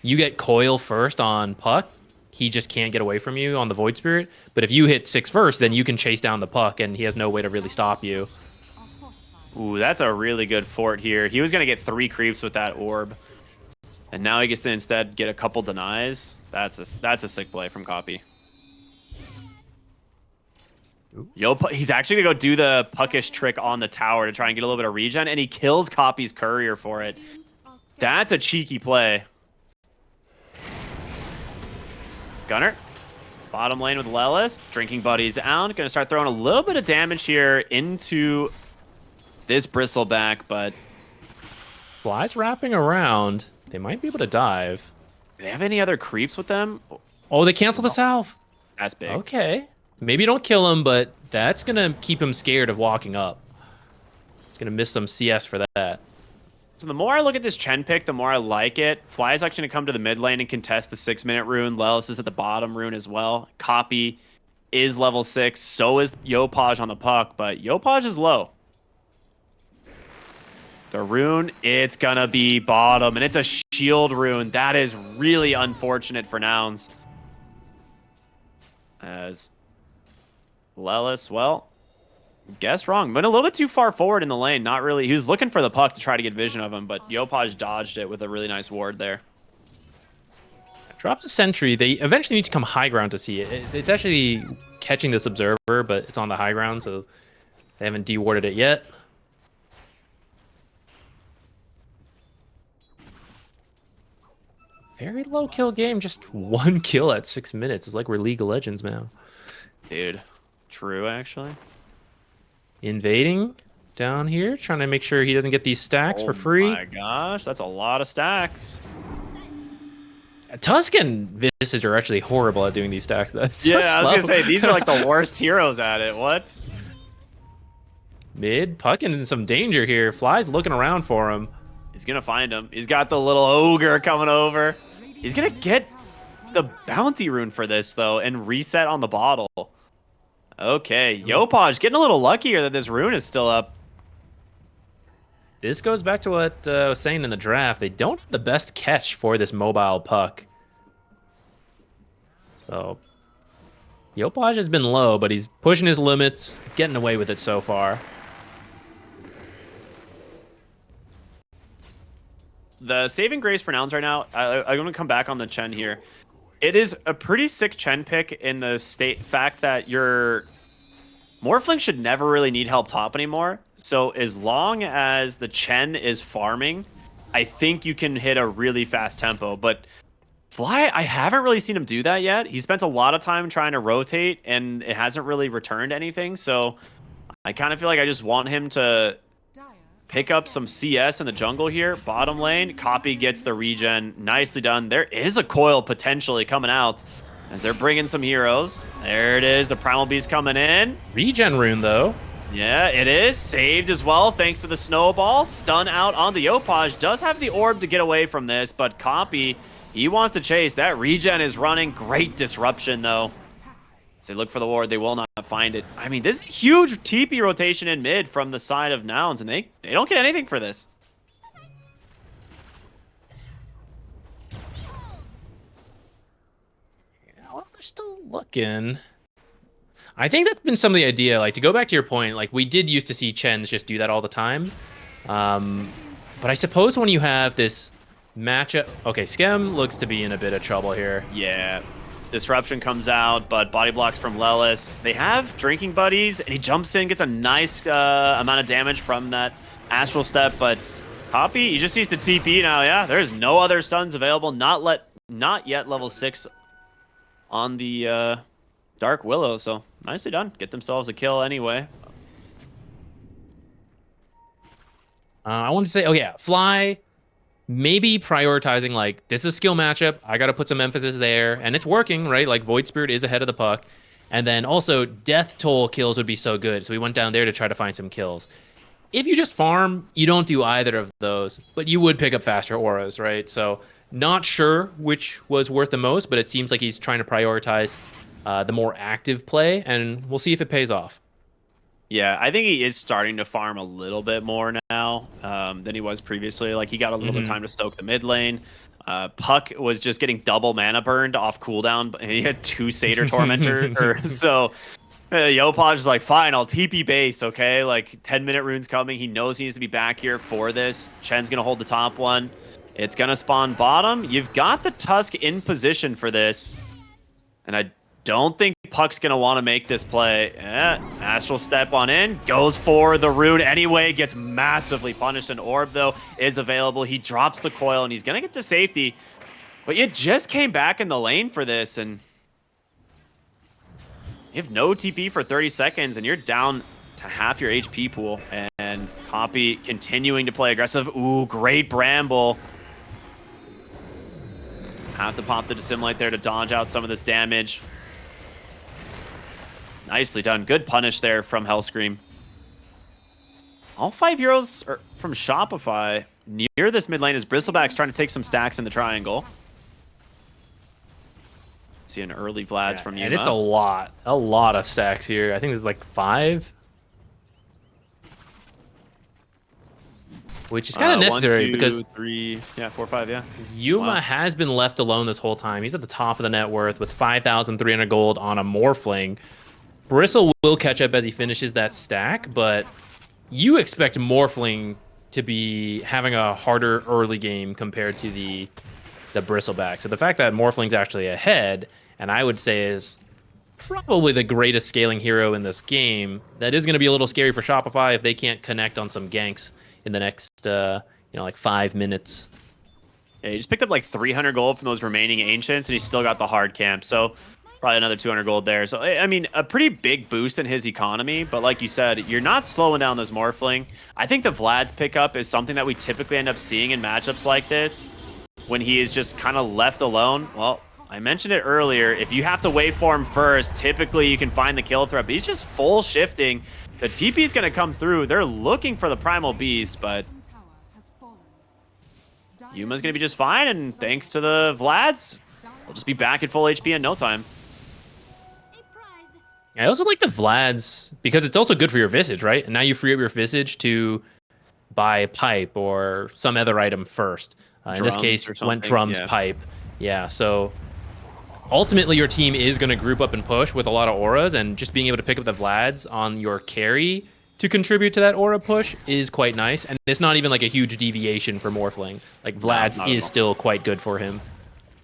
you get coil first on puck, he just can't get away from you on the Void Spirit. But if you hit 6 first, then you can chase down the puck, and he has no way to really stop you. Ooh, that's a really good fort here. He was going to get 3 creeps with that orb. And now he gets to instead get a couple denies. That's a sick play from Copy. He's actually going to go do the puckish trick on the tower to try and get a little bit of regen, and he kills Copy's courier for it. That's a cheeky play. Gunner, bottom lane with Lelis. Drinking Buddies out. Going to start throwing a little bit of damage here into this Bristleback, but... Fly's wrapping around. They might be able to dive. Do they have any other creeps with them? Oh, they cancel the salve. That's big. Okay. Maybe don't kill him, but that's going to keep him scared of walking up. It's going to miss some CS for that. So the more I look at this Chen pick, the more I like it. Fly is actually going to come to the mid lane and contest the 6-minute rune. Lelis is at the bottom rune as well. Copy is level 6. So is Yopaj on the puck, but Yopaj is low. The rune, it's going to be bottom, and it's a shield rune. That is really unfortunate for Nouns. As Lelis, well, guess wrong. Went a little bit too far forward in the lane. Not really. He was looking for the puck to try to get vision of him, but Yopaj dodged it with a really nice ward there. Drops a sentry. They eventually need to come high ground to see it. It's actually catching this observer, but it's on the high ground, so they haven't dewarded it yet. Very low kill game. Just 1 kill at 6 minutes. It's like we're League of Legends now. Dude, true, actually. Invading down here, trying to make sure he doesn't get these stacks for free. Oh my gosh, that's a lot of stacks. Tusk and Visage are actually horrible at doing these stacks. Though. Yeah, I was gonna say these are like the worst heroes at it. What? Mid, Puck in some danger here. Fly's looking around for him. He's gonna find him. He's got the little ogre coming over. He's gonna get the bounty rune for this though, and reset on the bottle. Okay, Yopaj getting a little luckier that this rune is still up. This goes back to what I was saying in the draft. They don't have the best catch for this mobile puck. So, Yopaj has been low, but he's pushing his limits, getting away with it so far. The saving grace for Nouns right now, I'm going to come back on the Chen here. It is a pretty sick Chen pick in the fact that your Morphling should never really need help top anymore. So as long as the Chen is farming, I think you can hit a really fast tempo. But Fly, I haven't really seen him do that yet. He spent a lot of time trying to rotate, and it hasn't really returned anything. So I kind of feel like I just want him to pick up some CS in the jungle here. Bottom lane, Copy gets the regen. Nicely done. There is a coil potentially coming out as they're bringing some heroes. There it is. The Primal Beast coming in. Regen rune, though. Yeah, it is. Saved as well thanks to the snowball. Stun out on the Yopaj. Does have the orb to get away from this, but Copy, he wants to chase. That regen is running. Great disruption, though. As they look for the ward, they will not find it. I mean, this is huge TP rotation in mid from the side of Nouns, and they don't get anything for this. Yeah, well, they're still looking. I think that's been some of the idea. Like, to go back to your point, like, we did used to see Chens just do that all the time. But I suppose when you have this matchup... Okay, Skem looks to be in a bit of trouble here. Yeah. Disruption comes out, but body blocks from Lelis. They have Drinking Buddies, and he jumps in, gets a nice amount of damage from that Astral Step, but Copy, he just needs to TP now, yeah. There's no other stuns available, not yet level 6 on the Dark Willow, so nicely done. Get themselves a kill anyway. I want to say, oh yeah, Fly... Maybe prioritizing, like, this is a skill matchup. I got to put some emphasis there. And it's working, right? Like, Void Spirit is ahead of the puck. And then also, Death Toll kills would be so good. So we went down there to try to find some kills. If you just farm, you don't do either of those. But you would pick up faster auras, right? So not sure which was worth the most. But it seems like he's trying to prioritize the more active play. And we'll see if it pays off. Yeah, I think he is starting to farm a little bit more now than he was previously. Like, he got a little bit of time to stoke the mid lane. Puck was just getting double mana burned off cooldown. He had 2 Satyr Tormentor. So Yopaj is like, fine, I'll TP base, okay? Like, 10-minute rune's coming. He knows he needs to be back here for this. Chen's going to hold the top one. It's going to spawn bottom. You've got the Tusk in position for this. And I don't think Puck's going to want to make this play. Astral step on in. Goes for the rune anyway. Gets massively punished. An orb, though, is available. He drops the coil, and he's going to get to safety. But you just came back in the lane for this, and you have no TP for 30 seconds, and you're down to half your HP pool. And Copy continuing to play aggressive. Ooh, great Bramble. Have to pop the Dissimilate there to dodge out some of this damage. Nicely done. Good punish there from Hellscream. All 5 heroes are from Shopify near this mid lane as Bristleback's trying to take some stacks in the triangle. See an early Vlad's from Yuma. And it's a lot of stacks here. I think there's like 5. Which is kind of necessary 1, 2, because 3, 4, 5, yeah. Yuma has been left alone this whole time. He's at the top of the net worth with 5,300 gold on a Morphling. Bristle will catch up as he finishes that stack, but you expect Morphling to be having a harder early game compared to the Bristleback. So the fact that Morphling's actually ahead, and I would say is probably the greatest scaling hero in this game, that is going to be a little scary for Shopify if they can't connect on some ganks in the next, like 5 minutes. Yeah, he just picked up like 300 gold from those remaining Ancients, and he's still got the hard camp. So probably another 200 gold there. So, I mean, a pretty big boost in his economy. But like you said, you're not slowing down this Morphling. I think the Vlad's pickup is something that we typically end up seeing in matchups like this when he is just kind of left alone. Well, I mentioned it earlier. If you have to wait for him first, typically you can find the kill threat. But he's just full shifting. The TP is going to come through. They're looking for the Primal Beast, but Yuma's going to be just fine. And thanks to the Vlads, we'll just be back at full HP in no time. I also like the Vlads because it's also good for your Visage, right? And now you free up your Visage to buy Pipe or some other item first. In this case, went Drums, yeah. Pipe. Yeah, so ultimately your team is going to group up and push with a lot of auras, and just being able to pick up the Vlads on your carry to contribute to that aura push is quite nice. And it's not even like a huge deviation for Morphling. Like Vlads is still quite good for him.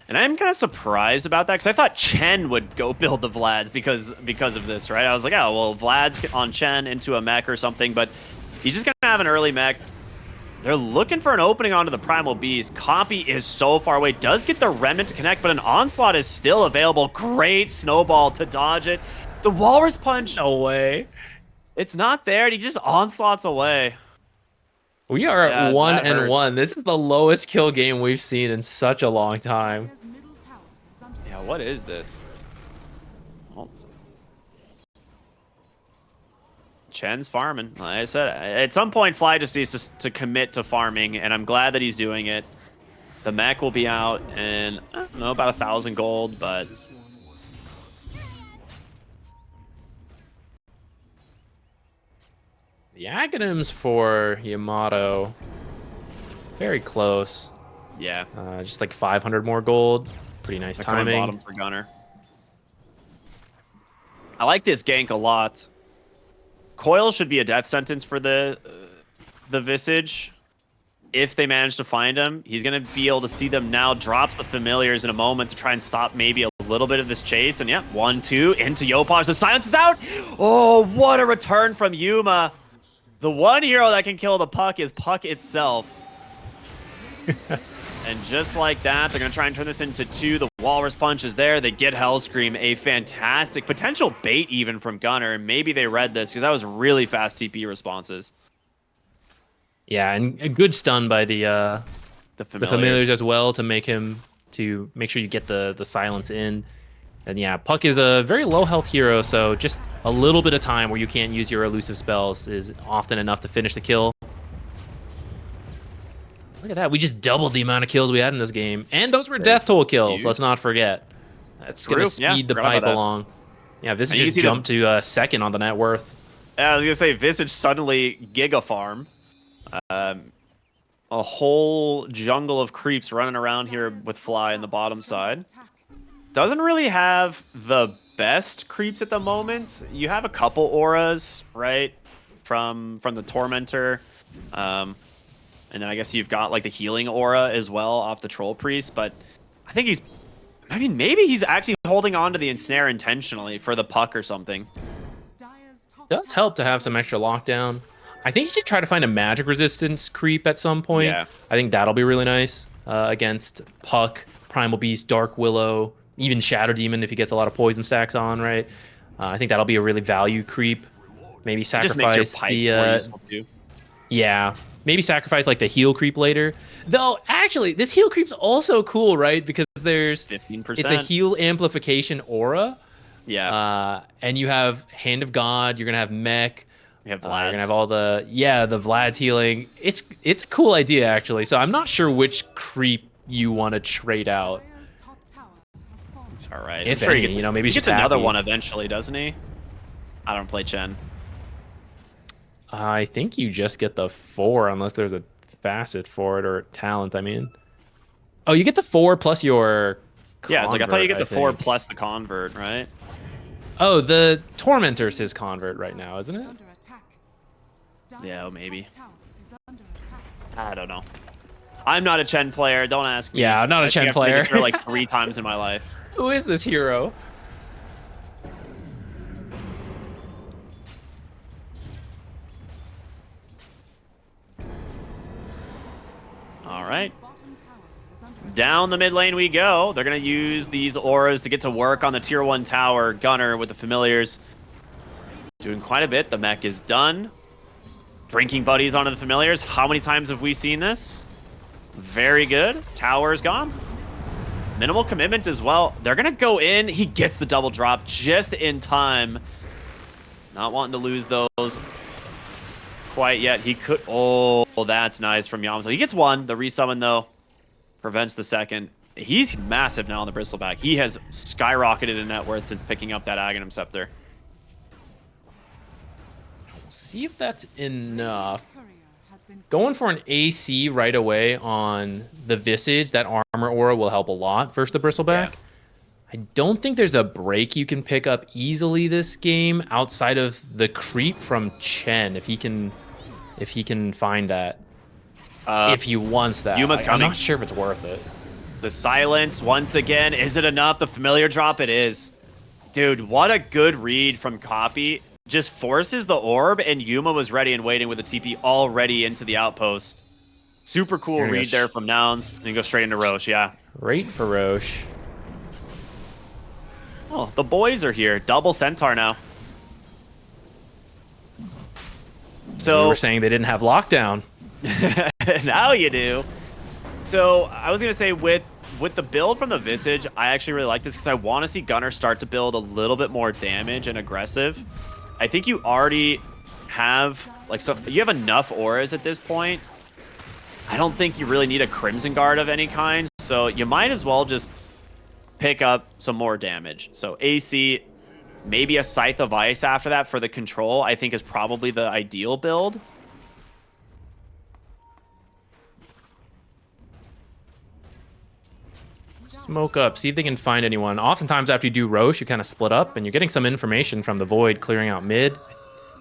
And I'm kind of surprised about that because I thought Chen would go build the Vlads because of this, right? I was like, oh, well, Vlad's on Chen into a mech or something, but he's just going to have an early mech. They're looking for an opening onto the Primal Beast. Copy is so far away. Does get the Remnant to connect, but an Onslaught is still available. Great Snowball to dodge it. The Walrus Punch. No way. It's not there, and he just Onslaughts away. We are at 1-1. This is the lowest kill game we've seen in such a long time. Yeah, what is this? Oh. Chen's farming. Like I said, at some point, Fly just needs to commit to farming, and I'm glad that he's doing it. The mech will be out in, I don't know, about 1,000 gold, but the Aghanims for Yamato, very close. Yeah. Just like 500 more gold. Pretty nice timing. Bottom for Gunner. I like this gank a lot. Coil should be a death sentence for the Visage. If they manage to find him, he's going to be able to see them now. Drops the Familiars in a moment to try and stop maybe a little bit of this chase. And yeah, 1-2 into Yopaj. The silence is out. Oh, what a return from Yuma. The one hero that can kill the Puck is Puck itself. And just like that, they're going to try and turn this into 2. The Walrus Punch is there. They get Hellscream, a fantastic potential bait even from Gunner. And maybe they read this because that was really fast TP responses. Yeah, and a good stun by the Familiars as well to make sure you get the silence in. And yeah, Puck is a very low health hero, so just a little bit of time where you can't use your elusive spells is often enough to finish the kill. Look at that. We just doubled the amount of kills we had in this game. And those were death toll kills, let's not forget. That's going to speed the pipe along. Yeah, Visage just jumped to second on the net worth. I was gonna say Visage suddenly Giga Farm. A whole jungle of creeps running around here with Fly in the bottom side. Doesn't really have the best creeps at the moment. You have a couple auras, right? From the Tormentor. And then I guess you've got like the healing aura as well off the Troll Priest, but I think maybe he's actually holding on to the Ensnare intentionally for the puck or something. Does help to have some extra lockdown. I think you should try to find a magic resistance creep at some point. Yeah. I think that'll be really nice against Puck, Primal Beast, Dark Willow, even Shadow Demon if he gets a lot of poison stacks on, right? I think that'll be a really value creep. Maybe sacrifice just makes your pipe more useful too. Yeah, maybe sacrifice like the heal creep later. Though actually, this heal creep's also cool, right? Because there's 15%. It's a heal amplification aura. Yeah. And you have Hand of God. You're gonna have Mech. You have You're Vlad's. gonna have all the Vlad's healing. It's a cool idea actually. So I'm not sure which creep you want to trade out. It's all right. If I'm sure any, he gets, maybe he gets another one eventually, doesn't he? I don't play Chen. I think you just get the 4 unless there's a facet for it or talent. I mean, oh, you get the 4 plus your. Yeah, it's like I thought you get the 4 think. plus the convert, right? Oh, the Tormentor's his convert right now, isn't it? Yeah, maybe. I don't know. I'm not a Chen player. Don't ask me. Yeah, I'm not a Chen I've played player. this hero like 3 times in my life. Who is this hero? All right. Down the mid lane we go. They're going to use these auras to get to work on the tier 1 tower. Gunner with the familiars. Doing quite a bit. The mech is done. Drinking buddies onto the familiars. How many times have we seen this? Very good. Tower's gone. Minimal commitment as well. They're going to go in. He gets the double drop just in time. Not wanting to lose those quite yet. He could... Oh, that's nice from Yamato. He gets 1. The resummon, though, prevents the second. He's massive now on the Bristleback. He has skyrocketed in net worth since picking up that Aghanim Scepter. See if that's enough. Going for an AC right away on the Visage, that armor aura will help a lot versus the Bristleback. Yeah. I don't think there's a break you can pick up easily this game outside of the creep from Chen, if he can find that. If he wants that. Yuma's I'm coming. not sure if it's worth it. The silence once again. Is it enough? The familiar drop it is. Dude, what a good read from Copy. Just forces the orb, and Yuma was ready and waiting with the TP already into the outpost. Super cool read there from Nouns. And go straight into Roche, yeah. Right for Roche. Oh, the boys are here. Double Centaur now. So We were saying they didn't have lockdown. now you do. So I was going to say with the build from the Visage, I actually really like this because I want to see Gunner start to build a little bit more damage and aggressive. I think you already have, you have enough auras at this point. I don't think you really need a Crimson Guard of any kind, so you might as well just pick up some more damage. So AC, maybe a Scythe of Ice after that for the control, I think is probably the ideal build. Smoke up, see if they can find anyone. Oftentimes after you do Roche, you kind of split up, and you're getting some information from the Void clearing out mid.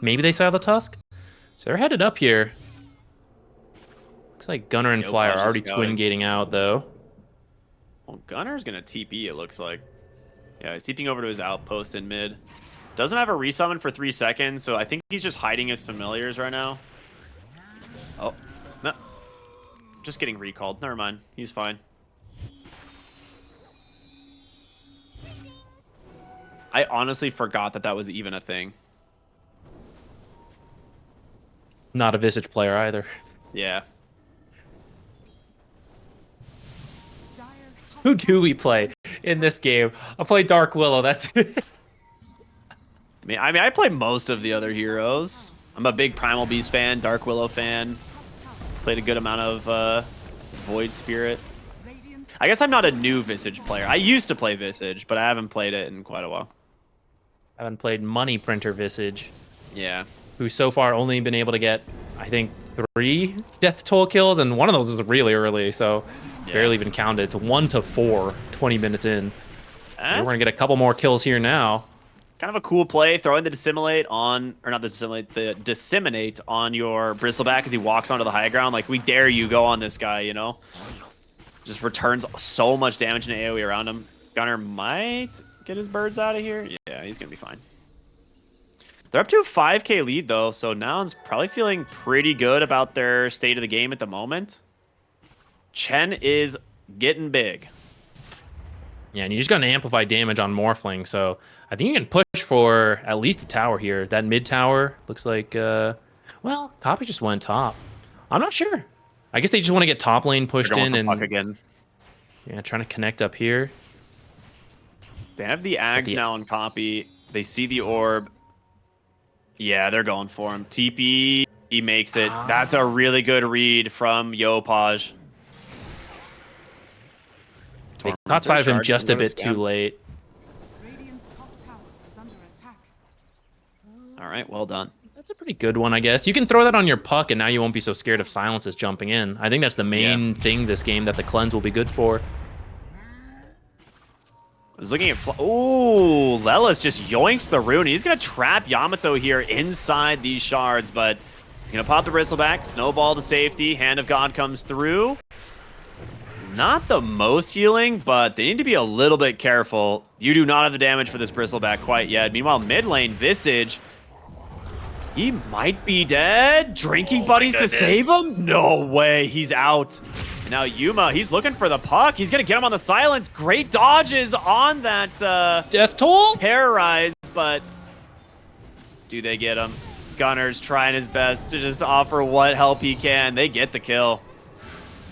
Maybe they saw the Tusk. So they're headed up here. Looks like Gunner and Fly are already twin gating out, though. Well, Gunner's going to TP, it looks like. Yeah, he's TPing over to his outpost in mid. Doesn't have a resummon for 3 seconds, so I think he's just hiding his familiars right now. Oh, no. Just getting recalled. Never mind. He's fine. I honestly forgot that that was even a thing. Not a Visage player either. Yeah. Who do we play in this game? I'll play Dark Willow. That's it. I mean, I play most of the other heroes. I'm a big Primal Beast fan, Dark Willow fan. Played a good amount of Void Spirit. I guess I'm not a new Visage player. I used to play Visage, but I haven't played it in quite a while. I haven't played Money Printer Visage. Yeah. who's so far only been able to get, I think, 3 death toll kills, and one of those was really early, so barely even counted. It's 1 to 4, 20 minutes in. We're gonna get a couple more kills here now. Kind of a cool play, throwing the dissimulate on, or not the dissimulate, the disseminate on your bristleback as he walks onto the high ground. Like, we dare you, go on this guy, you know? Just returns so much damage in AoE around him. Gunner might get his birds out of here. Yeah, he's gonna be fine. They're up to a 5k lead, though, so Nouns probably feeling pretty good about their state of the game at the moment. Chen is getting big. Yeah, and you just got to amplify damage on Morphling, so I think you can push for at least a tower here. That mid tower looks like, well, Copy just went top. I'm not sure. I guess they just want to get top lane pushed in and again. Yeah, trying to connect up here. They have the Ags now on Copy. They see the orb. Yeah, they're going for him. TP, he makes it. That's a really good read from Yopaj. They caught sight of him just a bit too late. Radiant's top tower is under attack. All right, well done. That's a pretty good one, I guess. You can throw that on your puck, and now you won't be so scared of silences jumping in. I think that's the main thing this game that the cleanse will be good for. I was looking at... Ooh, Lelis just yoinks the rune. He's going to trap Yamato here inside these shards, but he's going to pop the bristleback, snowball to safety, Hand of God comes through. Not the most healing, but they need to be a little bit careful. You do not have the damage for this bristleback quite yet. Meanwhile, mid lane, Visage, he might be dead. Drinking buddies to save him? No way, he's out. And now Yuma, he's looking for the puck. He's going to get him on the silence. Great dodges on that death toll? Terrorize, but do they get him? Gunner's trying his best to just offer what help he can. They get the kill.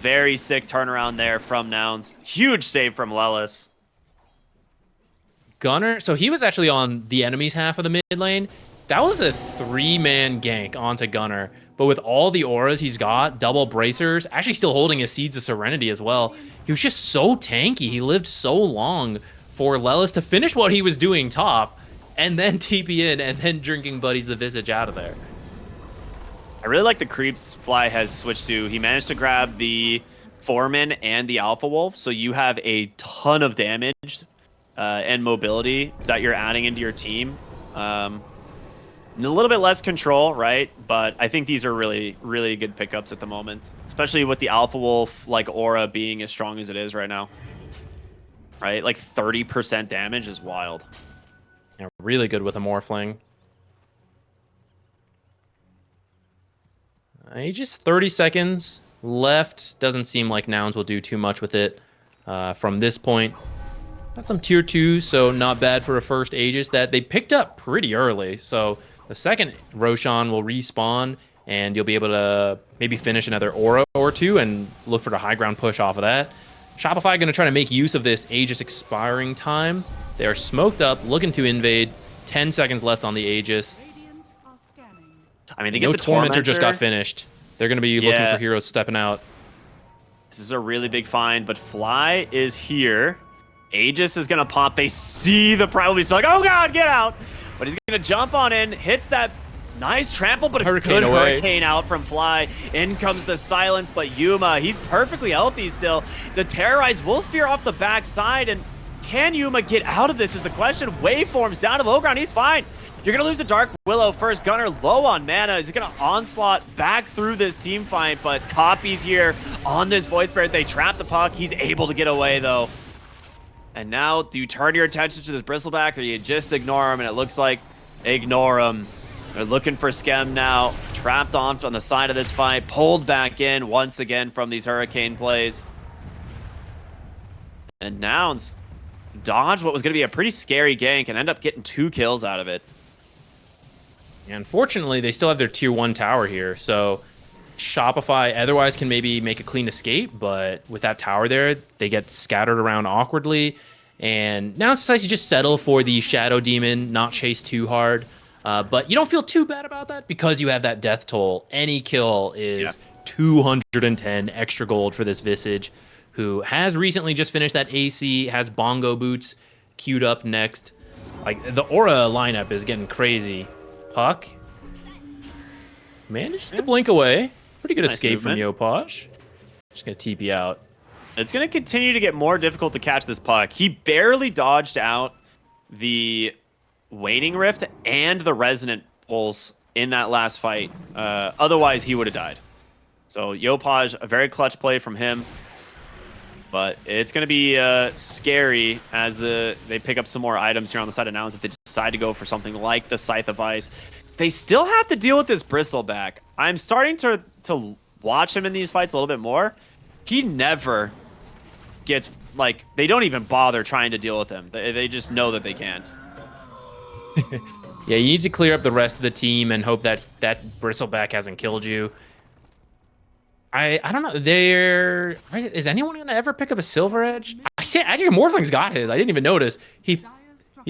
Very sick turnaround there from Nouns. Huge save from Lelis. Gunner, so he was actually on the enemy's half of the mid lane. That was a 3-man gank onto Gunner. But with all the auras he's got, double bracers, actually still holding his Seeds of Serenity as well. He was just so tanky. He lived so long for Lelis to finish what he was doing top, and then TP in, and then drinking buddies the Visage out of there. I really like the creeps Fly has switched to. He managed to grab the Foreman and the Alpha Wolf, so you have a ton of damage and mobility that you're adding into your team. A little bit less control, right? But I think these are really, really good pickups at the moment, especially with the Alpha Wolf like aura being as strong as it is right now. Right? Like 30% damage is wild. Yeah, really good with a Morphling. Just 30 seconds left. Doesn't seem like Nouns will do too much with it from this point. Got some tier 2s, so not bad for a first Aegis that they picked up pretty early. So the second Roshan will respawn, and you'll be able to maybe finish another aura or two and look for the high ground push off of that. Shopify going to try to make use of this Aegis expiring time. They are smoked up, looking to invade. 10 seconds left on the Aegis. Radiant are scanning. I mean, they get the Tormentor just got finished. They're going to be looking for heroes stepping out. This is a really big find, but Fly is here. Aegis is going to pop. They see the probably still like, oh god, get out. But he's going to jump on in, hits that nice trample, but a good hurricane out from Fly. In comes the silence, but Yuma, he's perfectly healthy still. The Terrorize will fear off the backside, and can Yuma get out of this is the question. Waveforms down to low ground, he's fine. You're going to lose the Dark Willow first. Gunner low on mana. He's going to onslaught back through this team fight, but Copy's here on this Void Spirit. They trap the puck. He's able to get away, though. And now, do you turn your attention to this Bristleback, or you just ignore him? And it looks like ignore him. They're looking for Skem now. Trapped on the side of this fight. Pulled back in once again from these Hurricane plays. And Nouns dodge what was going to be a pretty scary gank and end up getting 2 kills out of it. And fortunately, they still have their tier 1 tower here, so Shopify otherwise can maybe make a clean escape, but with that tower there, they get scattered around awkwardly. And now it's nice to just settle for the Shadow Demon, not chase too hard. But you don't feel too bad about that because you have that death toll. Any kill is 210 extra gold for this Visage, who has recently just finished that AC, has Bongo Boots queued up next. Like, the Aura lineup is getting crazy. Puck, Manages to blink away. Pretty good Nice escape movement. from Yopaj. Just gonna TP out. It's going to continue to get more difficult to catch this puck. He barely dodged out the Waning Rift and the Resonant Pulse in that last fight. Otherwise, he would have died. So Yopaj, a very clutch play from him. But it's going to be scary as they pick up some more items here on the side of nouns if they decide to go for something like the Scythe of Ice. They still have to deal with this Bristleback. I'm starting to watch him in these fights a little bit more. He never gets, like, they don't even bother trying to deal with him. They just know that they can't. Yeah, you need to clear up the rest of the team and hope that that Bristleback hasn't killed you. I don't know. Is anyone gonna ever pick up a Silver Edge? I say actually Morphling's got his. I didn't even notice. He's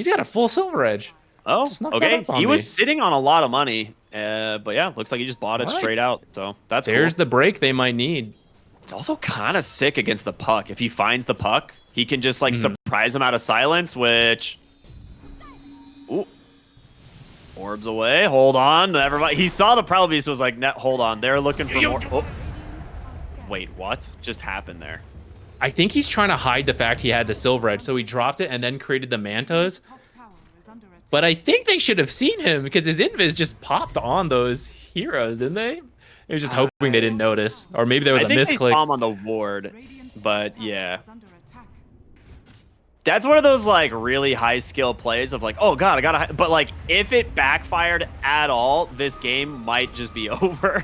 got a full Silver Edge. Oh, Just snuck that okay. up on He was me. sitting on a lot of money, but yeah, looks like he just bought it All right. straight out. So that's There's cool. the break they might need. It's also kind of sick against the puck. If he finds the puck, he can just like surprise him out of silence, which. Ooh. Orbs away. Hold on. Everybody. He saw the Primal Beast, was like, hold on. They're looking for more. Oh. Wait, what just happened there? I think he's trying to hide the fact he had the Silver Edge, so he dropped it and then created the Mantas. Top tower is under attack. But I think they should have seen him because his invis just popped on those heroes, didn't they? They were just hoping they didn't notice, or maybe there was I a think they misclick. saw him on the ward, Radiant's but top tower yeah. is under attack. That's one of those like really high skill plays of like, oh god, I gotta. But like, if it backfired at all, this game might just be over.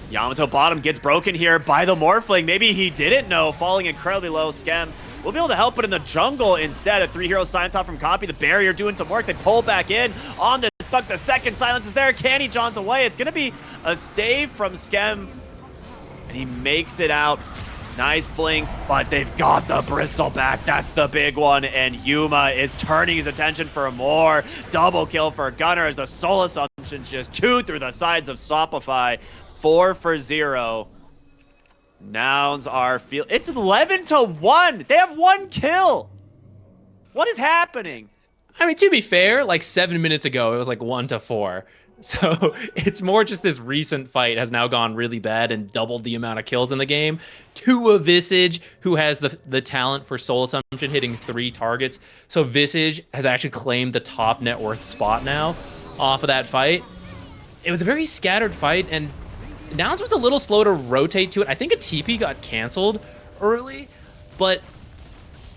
Yamato bottom gets broken here by the Morphling. Maybe he didn't know, falling incredibly low. Skem will be able to help it in the jungle instead. A 3-hero silence off from Copy. The barrier doing some work. They pull back in on this puck. The second silence is there. Canny John's away. It's gonna be a save from Skem, and he makes it out. Nice blink, but they've got the Bristleback. That's the big one, and Yuma is turning his attention for more. Double kill for Gunner as the Soul Assumptions just chew through the sides of Shopify. 4 for 0. Nouns are it's 11-1. They have 1 kill. What is happening? I mean, to be fair, like 7 minutes ago, it was like 1-4. So it's more just this recent fight has now gone really bad and doubled the amount of kills in the game to a Visage who has the talent for Soul Assumption hitting 3 targets. So Visage has actually claimed the top net worth spot now off of that fight. It was a very scattered fight, and Nouns was a little slow to rotate to it. I think a TP got canceled early, but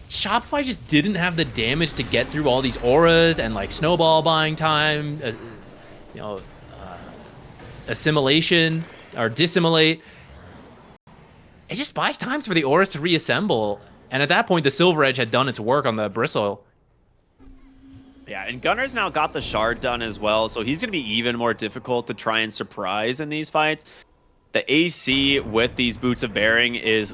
Shopify just didn't have the damage to get through all these auras and like snowball buying time, assimilation or dissimilate. It just buys times for the auras to reassemble. And at that point, the Silver Edge had done its work on the Bristle. Yeah, and Gunner's now got the shard done as well, so he's going to be even more difficult to try and surprise in these fights. The AC with these Boots of Bearing is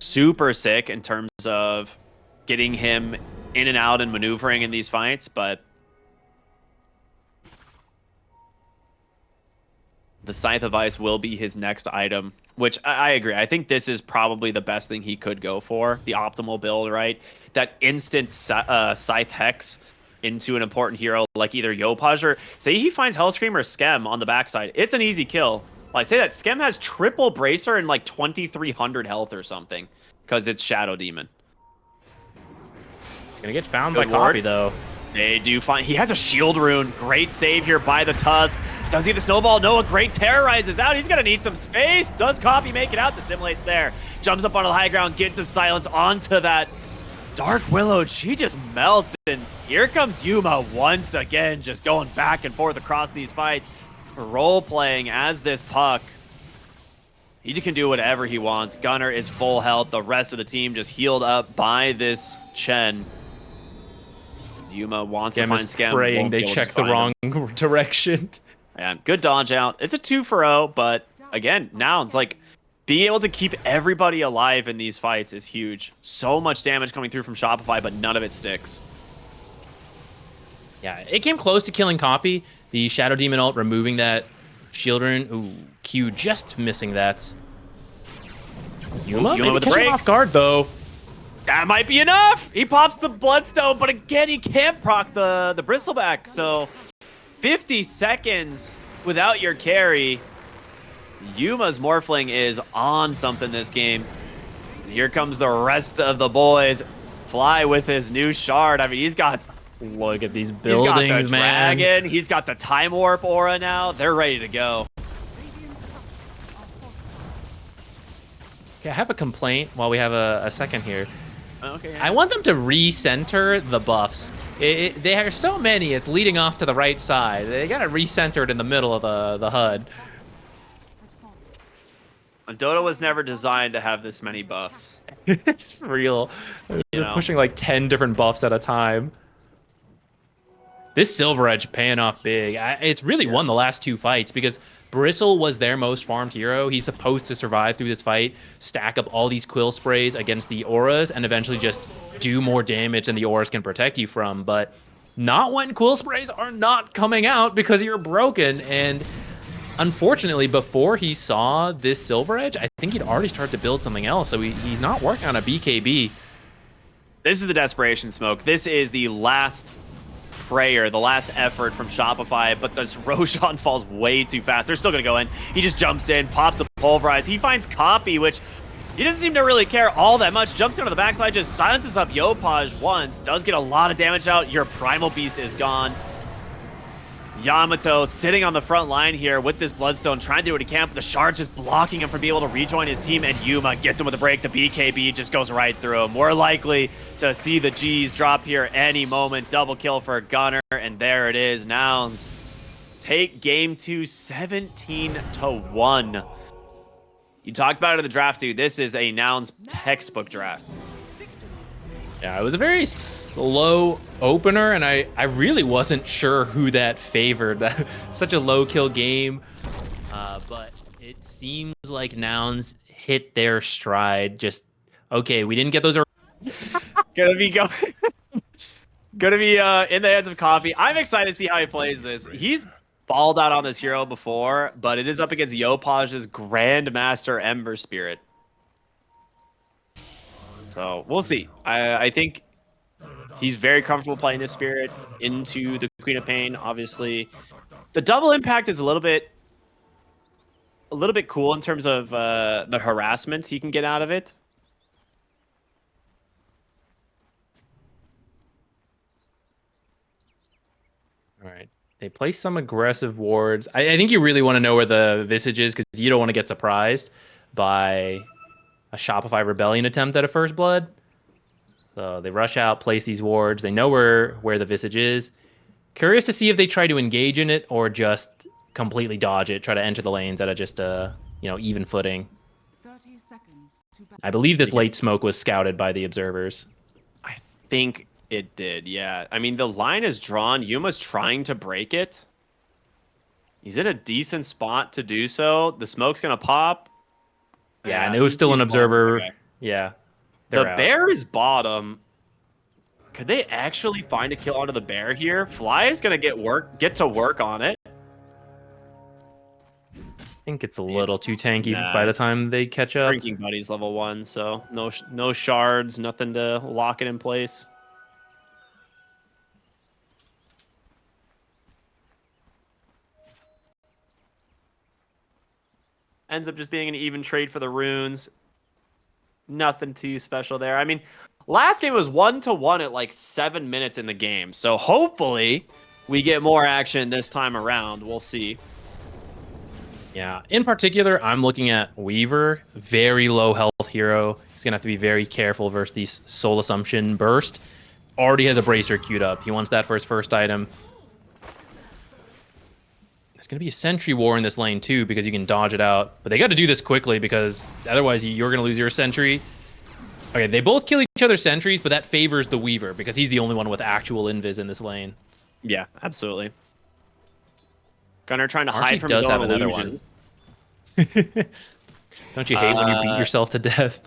super sick in terms of getting him in and out and maneuvering in these fights, but the Scythe of Ice will be his next item, which I agree. I think this is probably the best thing he could go for, the optimal build, right? That instant Scythe Hex into an important hero like either Yopaj or say he finds Hellscream or Skem on the backside. It's an easy kill. Well, I say that Skem has triple Bracer and like 2,300 health or something because it's Shadow Demon. It's going to get found Good by Copy, ward. though. They do find he has a shield rune. Great save here by the Tusk. Does he get the snowball? No, a great terrorizes out. He's gonna need some space. Does Copy make it out? Dissimulates there. Jumps up onto the high ground, gets the silence onto that Dark Willow. She just melts, and here comes Yuma once again, just going back and forth across these fights, role playing as this puck. He can do whatever he wants. Gunner is full health. The rest of the team just healed up by this Chen. Yuma wants to find Skem. Praying won't be they able to checked the find him. wrong direction. Yeah, good dodge out. It's a 2-0, but again, now it's like being able to keep everybody alive in these fights is huge. So much damage coming through from Shopify, but none of it sticks. Yeah, it came close to killing Copy. The Shadow Demon ult removing that shield rune. Ooh, Q just missing that. Yuma maybe with the catch him break. off guard, though. That might be enough. He pops the Bloodstone, but again, he can't proc the Bristleback. So 50 seconds without your carry, Yuma's Morphling is on something this game. Here comes the rest of the boys. Fly with his new shard. I mean, he's got... Look at these He's got the buildings, man. dragon. He's got the time warp aura now. They're ready to go. Radiant structures are fortified. Okay, I have a complaint while we have a second here. Okay. I want them to recenter the buffs. There are so many, it's leading off to the right side. They got to recenter it in the middle of the HUD. Has fallen. Dota was never designed to have this many buffs. It's real. They're know? pushing like 10 different buffs at a time. This Silver Edge paying off big. It's really won the last 2 fights because Bristle was their most farmed hero. He's supposed to survive through this fight, stack up all these quill sprays against the auras, and eventually just do more damage than the auras can protect you from. But not when quill sprays are not coming out because you're broken. And unfortunately, before he saw this Silver Edge, I think he'd already started to build something else. So he's not working on a BKB. This is the desperation smoke. This is the last prayer, the last effort from Shopify, but this Roshan falls way too fast. They're still going to go in. He just jumps in, pops the pulverize. He finds copy, which he doesn't seem to really care all that much. Jumps down to the backside, just silences up Yopaj once. Does get a lot of damage out. Your Primal Beast is gone. Yamato sitting on the front line here with this Bloodstone, trying to do what he can, but the Shard's just blocking him from being able to rejoin his team, and Yuma gets him with a break. The BKB just goes right through him. We're likely to see the G's drop here any moment. Double kill for Gunner, and there it is. Nouns take game 2 17-1. You talked about it in the draft, too. This is a Nouns textbook draft. Yeah, it was a very slow opener, and I really wasn't sure who that favored. Such a low kill game, but it seems like Nouns hit their stride. Just, okay, we didn't get those... Gonna be in the hands of Coffee. I'm excited to see how he plays this. He's balled out on this hero before, but it is up against Yopaj's Grandmaster Ember Spirit. So we'll see. I think he's very comfortable playing this Spirit into the Queen of Pain. Obviously, the double impact is a little bit cool in terms of the harassment he can get out of it. All right. They play some aggressive wards. I think you really want to know where the Visage is because you don't want to get surprised by a Shopify Rebellion attempt at a First Blood. So they rush out, place these wards. They know where the Visage is. Curious to see if they try to engage in it or just completely dodge it, try to enter the lanes at a just even footing. 30 seconds to I believe this late smoke was scouted by the observers. I think it did, yeah. I mean, the line is drawn. Yuma's trying to break it. He's in a decent spot to do so. The smoke's going to pop. Yeah, and it was still an observer. Yeah. The bear is bottom. Could they actually find a kill onto the bear here? Fly is going to get to work on it. I think it's a little too tanky by the time they catch up. Drinking Buddy's level 1, so no shards, nothing to lock it in place. Ends up just being an even trade for the runes. Nothing too special there. I mean, last game was 1-1 at like 7 minutes in the game. So hopefully we get more action this time around. We'll see. Yeah. In particular, I'm looking at Weaver. Very low health hero. He's going to have to be very careful versus these Soul Assumption burst. Already has a Bracer queued up. He wants that for his first item. There's going to be a Sentry War in this lane too because you can dodge it out. But they got to do this quickly because otherwise you're going to lose your Sentry. Okay, they both kill each other's sentries, but that favors the Weaver because he's the only one with actual invis in this lane. Yeah, absolutely. Gunner trying to hide from his own illusions. Don't you hate when you beat yourself to death?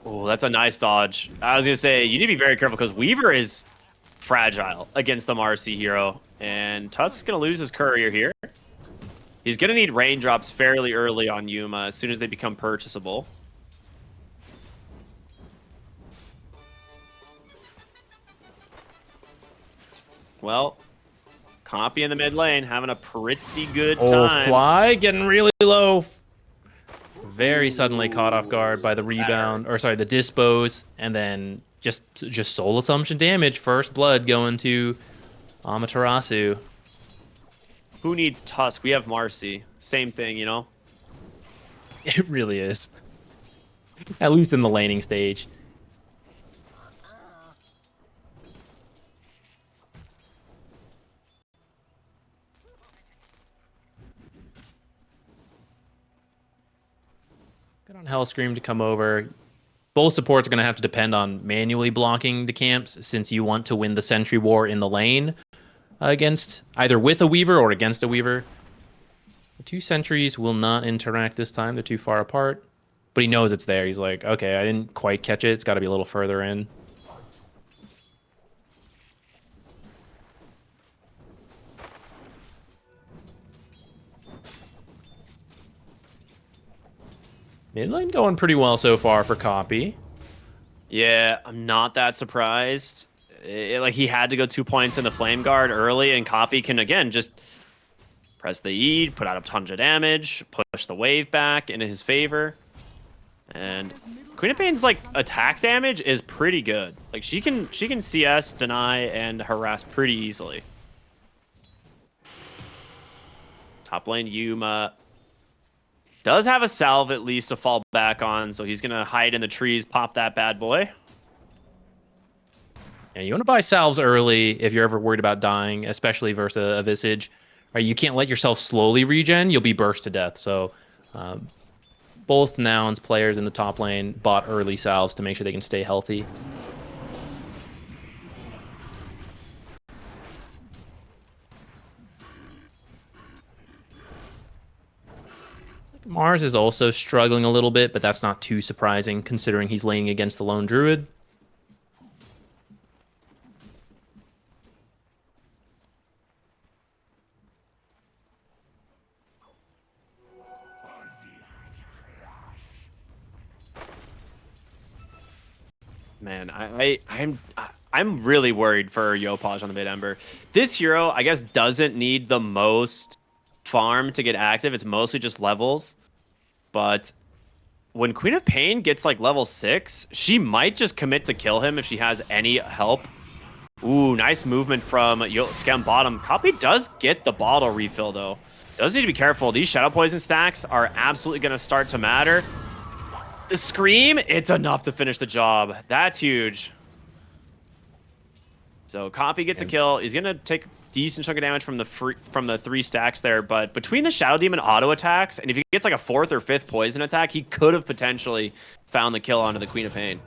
Oh, that's a nice dodge. I was going to say, you need to be very careful because Weaver is fragile against the Marcy hero. And Tusk's going to lose his courier here. He's going to need raindrops fairly early on Yuma as soon as they become purchasable. Well, Copy in the mid lane, having a pretty good Oh, time. Fly getting really low. Very suddenly caught off guard by the rebound, or sorry, the dispose, and then just soul assumption damage. First blood going to Amaterasu. Who needs Tusk? We have Marcy. Same thing, you know? It really is. At least in the laning stage. Good on Hellscream to come over. Both supports are going to have to depend on manually blocking the camps since you want to win the sentry war in the lane against either with a Weaver or against a Weaver. The two sentries will not interact this time. They're too far apart. But he knows it's there. He's like, okay, I didn't quite catch it. It's got to be a little further in. Mid lane going pretty well so far for Copy. Yeah, I'm not that surprised. Like, he had to go 2 points in the Flame Guard early, and Copy can, again, just press the E, put out a ton of damage, push the wave back into his favor. And Queen of Pain's, like, attack damage is pretty good. Like, she can CS, deny, and harass pretty easily. Top lane Yuma does have a salve at least to fall back on, so he's going to hide in the trees, pop that bad boy. Yeah, you want to buy salves early if you're ever worried about dying, especially versus a Visage. Right, you can't let yourself slowly regen. You'll be burst to death. So both Nouns players in the top lane bought early salves to make sure they can stay healthy. Mars is also struggling a little bit, but that's not too surprising considering he's laning against the lone druid. Man, I'm really worried for Yopaj on the mid Ember. This hero, I guess, doesn't need the most farm to get active. It's mostly just levels. But when Queen of Pain gets like level 6, she might just commit to kill him if she has any help. Ooh, nice movement from Scam bottom. Copy does get the bottle refill though. Does need to be careful. These Shadow Poison stacks are absolutely going to start to matter. The Scream, it's enough to finish the job. That's huge. So Copy gets a kill. He's going to take a decent chunk of damage from the 3 stacks there, but between the Shadow Demon auto attacks, and if he gets like a 4th or 5th poison attack, he could have potentially found the kill onto the Queen of Pain.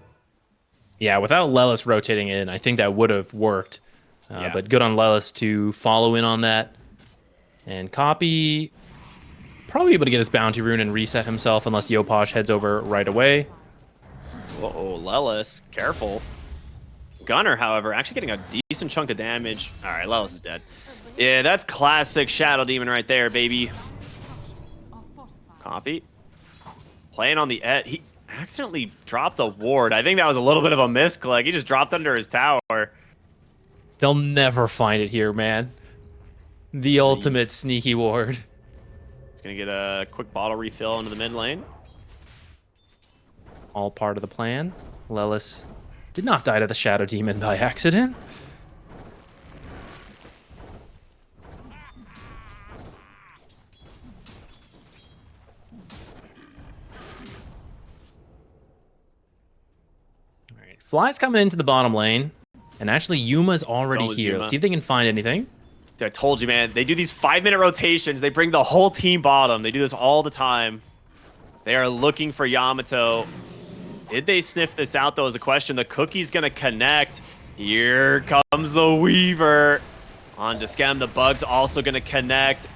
Yeah, without Lelis rotating in, I think that would have worked. Yeah. But good on Lelis to follow in on that. And Copy probably able to get his bounty rune and reset himself unless Yopaj heads over right away. Whoa, Lelis, careful. Gunner, however, actually getting a decent chunk of damage. All right, Lelis is dead. Yeah, that's classic Shadow Demon right there, baby. Structures are fortified. Copy. Playing on the edge. He accidentally dropped a ward. I think that was a little bit of a misclick. He just dropped under his tower. They'll never find it here, man. The ultimate sneaky ward. He's going to get a quick bottle refill into the mid lane. All part of the plan. Lelis did not die to the Shadow Demon by accident. All right, Fly's coming into the bottom lane, and actually Yuma's already So is here. Yuma. Let's see if they can find anything. I told you, man. They do these 5-minute rotations. They bring the whole team bottom. They do this all the time. They are looking for Yamato. Did they sniff this out, though, is the question. The Cookie's going to connect. Here comes the Weaver. Onto Skem. The Bug's also going to connect.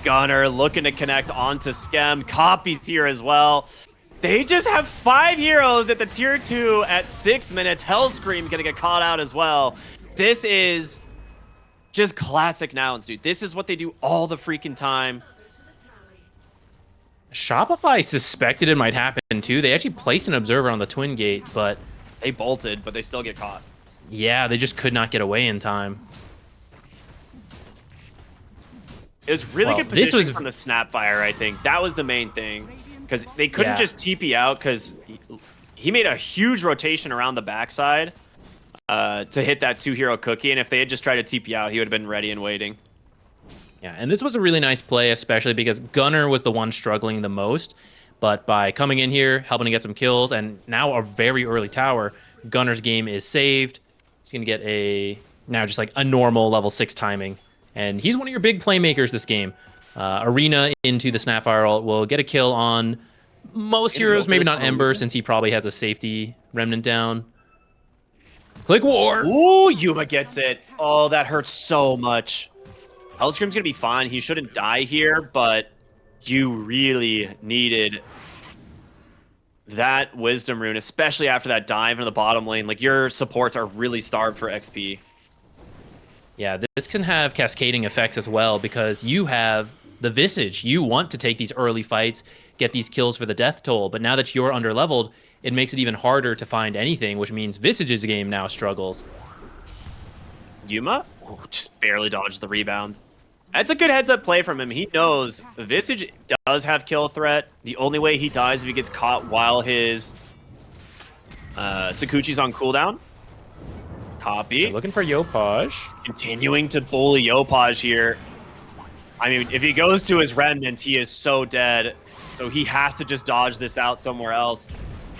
Gunner looking to connect onto Skem. Copy's here as well. They just have 5 heroes at the tier 2 at 6 minutes. Hellscream going to get caught out as well. This is just classic Nouns, dude. This is what they do all the freaking time. Shopify suspected it might happen too. They actually placed an observer on the twin gate, but They bolted, but they still get caught. yeah, they just could not get away in time. It was really Well, good this positioning was- from the Snapfire, I think. That was the main thing. Because they couldn't Yeah. just TP out because he made a huge rotation around the backside to hit that 2-hero cookie. And if they had just tried to TP out, he would have been ready and waiting. Yeah, and this was a really nice play, especially because Gunnar was the one struggling the most. But by coming in here, helping to get some kills, and now a very early tower, Gunnar's game is saved. He's going to get now just like a normal level 6 timing. And he's one of your big playmakers this game. Arena into the Snapfire ult will get a kill on most heroes, maybe not Ember, since he probably has a safety remnant down. Click War! Ooh, Yuma gets it. Oh, that hurts so much. Hellscream's going to be fine. He shouldn't die here, but you really needed that Wisdom Rune, especially after that dive into the bottom lane. Like, your supports are really starved for XP. Yeah, this can have cascading effects as well because you have the Visage. You want to take these early fights, get these kills for the death toll, but now that you're underleveled, it makes it even harder to find anything, which means Visage's game now struggles. Yuma just barely dodged the rebound. That's a good heads-up play from him. He knows Visage does have kill threat. The only way he dies if he gets caught while his Sakuchi's on cooldown. Copy. They're looking for Yopaj. Continuing to bully Yopaj here. I mean, if he goes to his Remnant, he is so dead. So he has to just dodge this out somewhere else.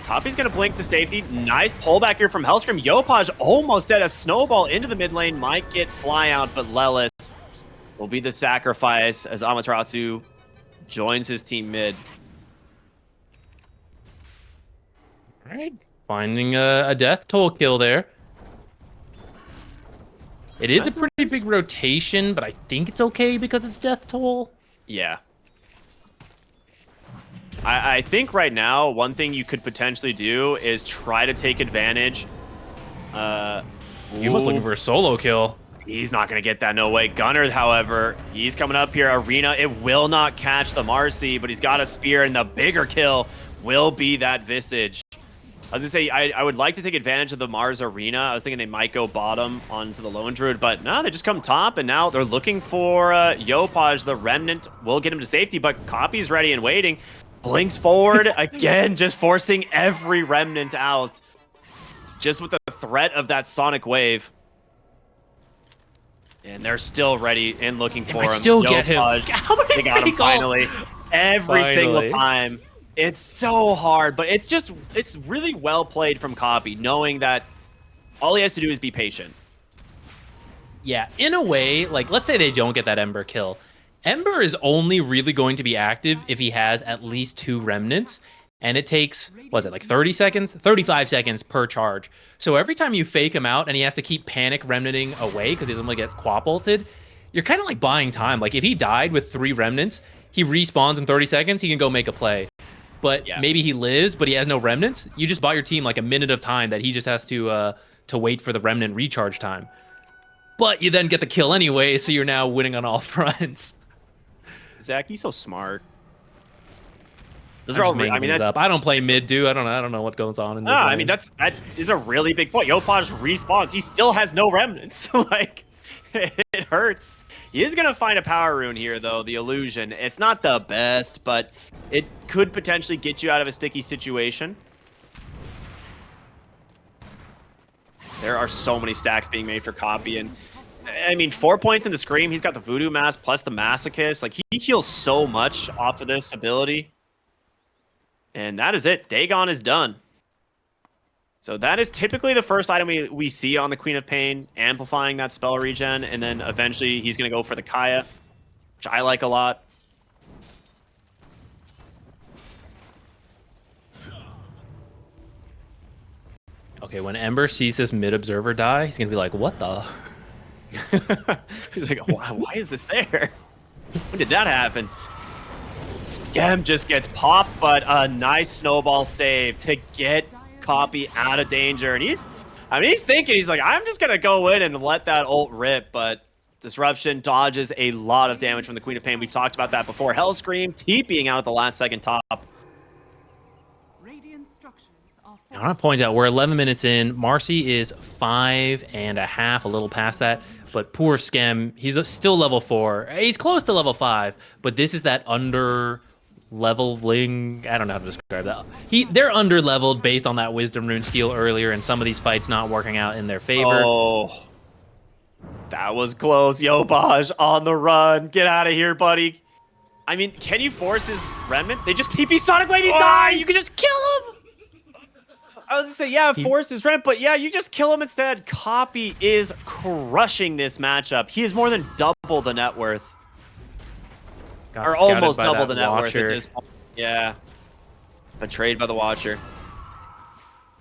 Copy's going to blink to safety. Nice pullback here from Hellscream. Yopaj almost dead. A snowball into the mid lane. Might get fly out, but Lelis will be the sacrifice as Amaterasu joins his team mid. All right, finding a death toll kill there. It is a pretty big rotation, but I think it's okay because it's death toll. Yeah. I think right now, one thing you could potentially do is try to take advantage. Yuma's looking for a solo kill. He's not going to get that, no way. Gunnar, however, he's coming up here. Arena, it will not catch the Marcy, but he's got a spear, and the bigger kill will be that Visage. I was going to say, I would like to take advantage of the Mars Arena. I was thinking they might go bottom onto the Lone Druid, but no, they just come top, and now they're looking for Yopaj. The Remnant will get him to safety, but Copy's ready and waiting. Blinks forward, again, just forcing every Remnant out. Just with the threat of that Sonic Wave. And they're still ready and looking for him. Still get him. How many they got him finally. Every single time. It's so hard, but it's really well played from Copy, knowing that all he has to do is be patient. Yeah, in a way, like, let's say they don't get that Ember kill. Ember is only really going to be active if he has at least 2 remnants, and it takes, what is it, like 30 seconds? 35 seconds per charge. So every time you fake him out and he has to keep panic remnanting away because he's going to get quap ulted, you're kind of like buying time. Like, if he died with 3 remnants, he respawns in 30 seconds, he can go make a play. But maybe he lives, but he has no remnants. You just bought your team like a minute of time that he just has to wait for the remnant recharge time. But you then get the kill anyway, so you're now winning on all fronts. Zach, he's so smart. Those I'm are all. just making I mean, things that's. up. I don't play mid, dude. I don't know what goes on in this. No, I lane. mean that is a really big point. Yopaj respawns. He still has no remnants. Like, it hurts. He is gonna find a power rune here, though. The illusion. It's not the best, but it could potentially get you out of a sticky situation. There are so many stacks being made for Copy, and I mean, 4 points in the Scream. He's got the Voodoo Mask plus the Masochist. Like, he heals so much off of this ability. And that is it. Dagon is done. So that is typically the first item we see on the Queen of Pain, amplifying that spell regen, and then eventually he's going to go for the Kaya, which I like a lot. Okay, when Ember sees this mid observer die, he's gonna be like, "What the?" He's like, why is this there? When did that happen? Scam just gets popped, but a nice snowball save to get Copy out of danger. And he's thinking, he's like, I'm just going to go in and let that ult rip. But Disruption dodges a lot of damage from the Queen of Pain. We've talked about that before. Hellscream TPing out at the last second top. Radiant structures I want to point out we're 11 minutes in. Marcy is 5.5, a little past that. But poor Skem, he's still level 4. He's close to level 5, but this is that under leveling. I don't know how to describe that. They're under leveled based on that Wisdom Rune steal earlier, and some of these fights not working out in their favor. Oh, that was close. Yopaj on the run. Get out of here, buddy. I mean, can you force his remnant? They just TP Sonic Wave. He dies. You can just kill him. I was gonna say, yeah, force his rent, but yeah, you just kill him instead. Copy is crushing this matchup. He is more than double the net worth. Or almost double the net worth at this point. Yeah. Betrayed by the Watcher.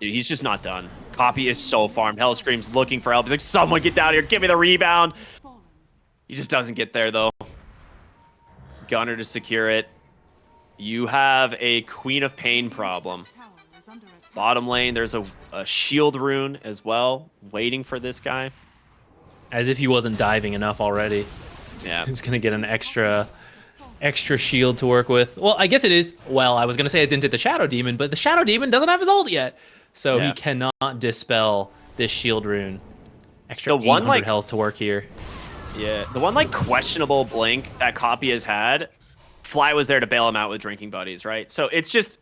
Dude, he's just not done. Copy is so farmed. Hellscream's looking for help. He's like, someone get down here. Give me the rebound. He just doesn't get there, though. Gunner to secure it. You have a Queen of Pain problem. Bottom lane, there's a shield rune as well, waiting for this guy. As if he wasn't diving enough already. Yeah. He's going to get an extra shield to work with. Well, I guess it is. Well, I was going to say it's into the Shadow Demon, but the Shadow Demon doesn't have his ult yet. So he cannot dispel this shield rune. Extra 800 health to work here. Yeah, the one questionable blink that Copy has had, Fly was there to bail him out with drinking buddies, right? So it's just,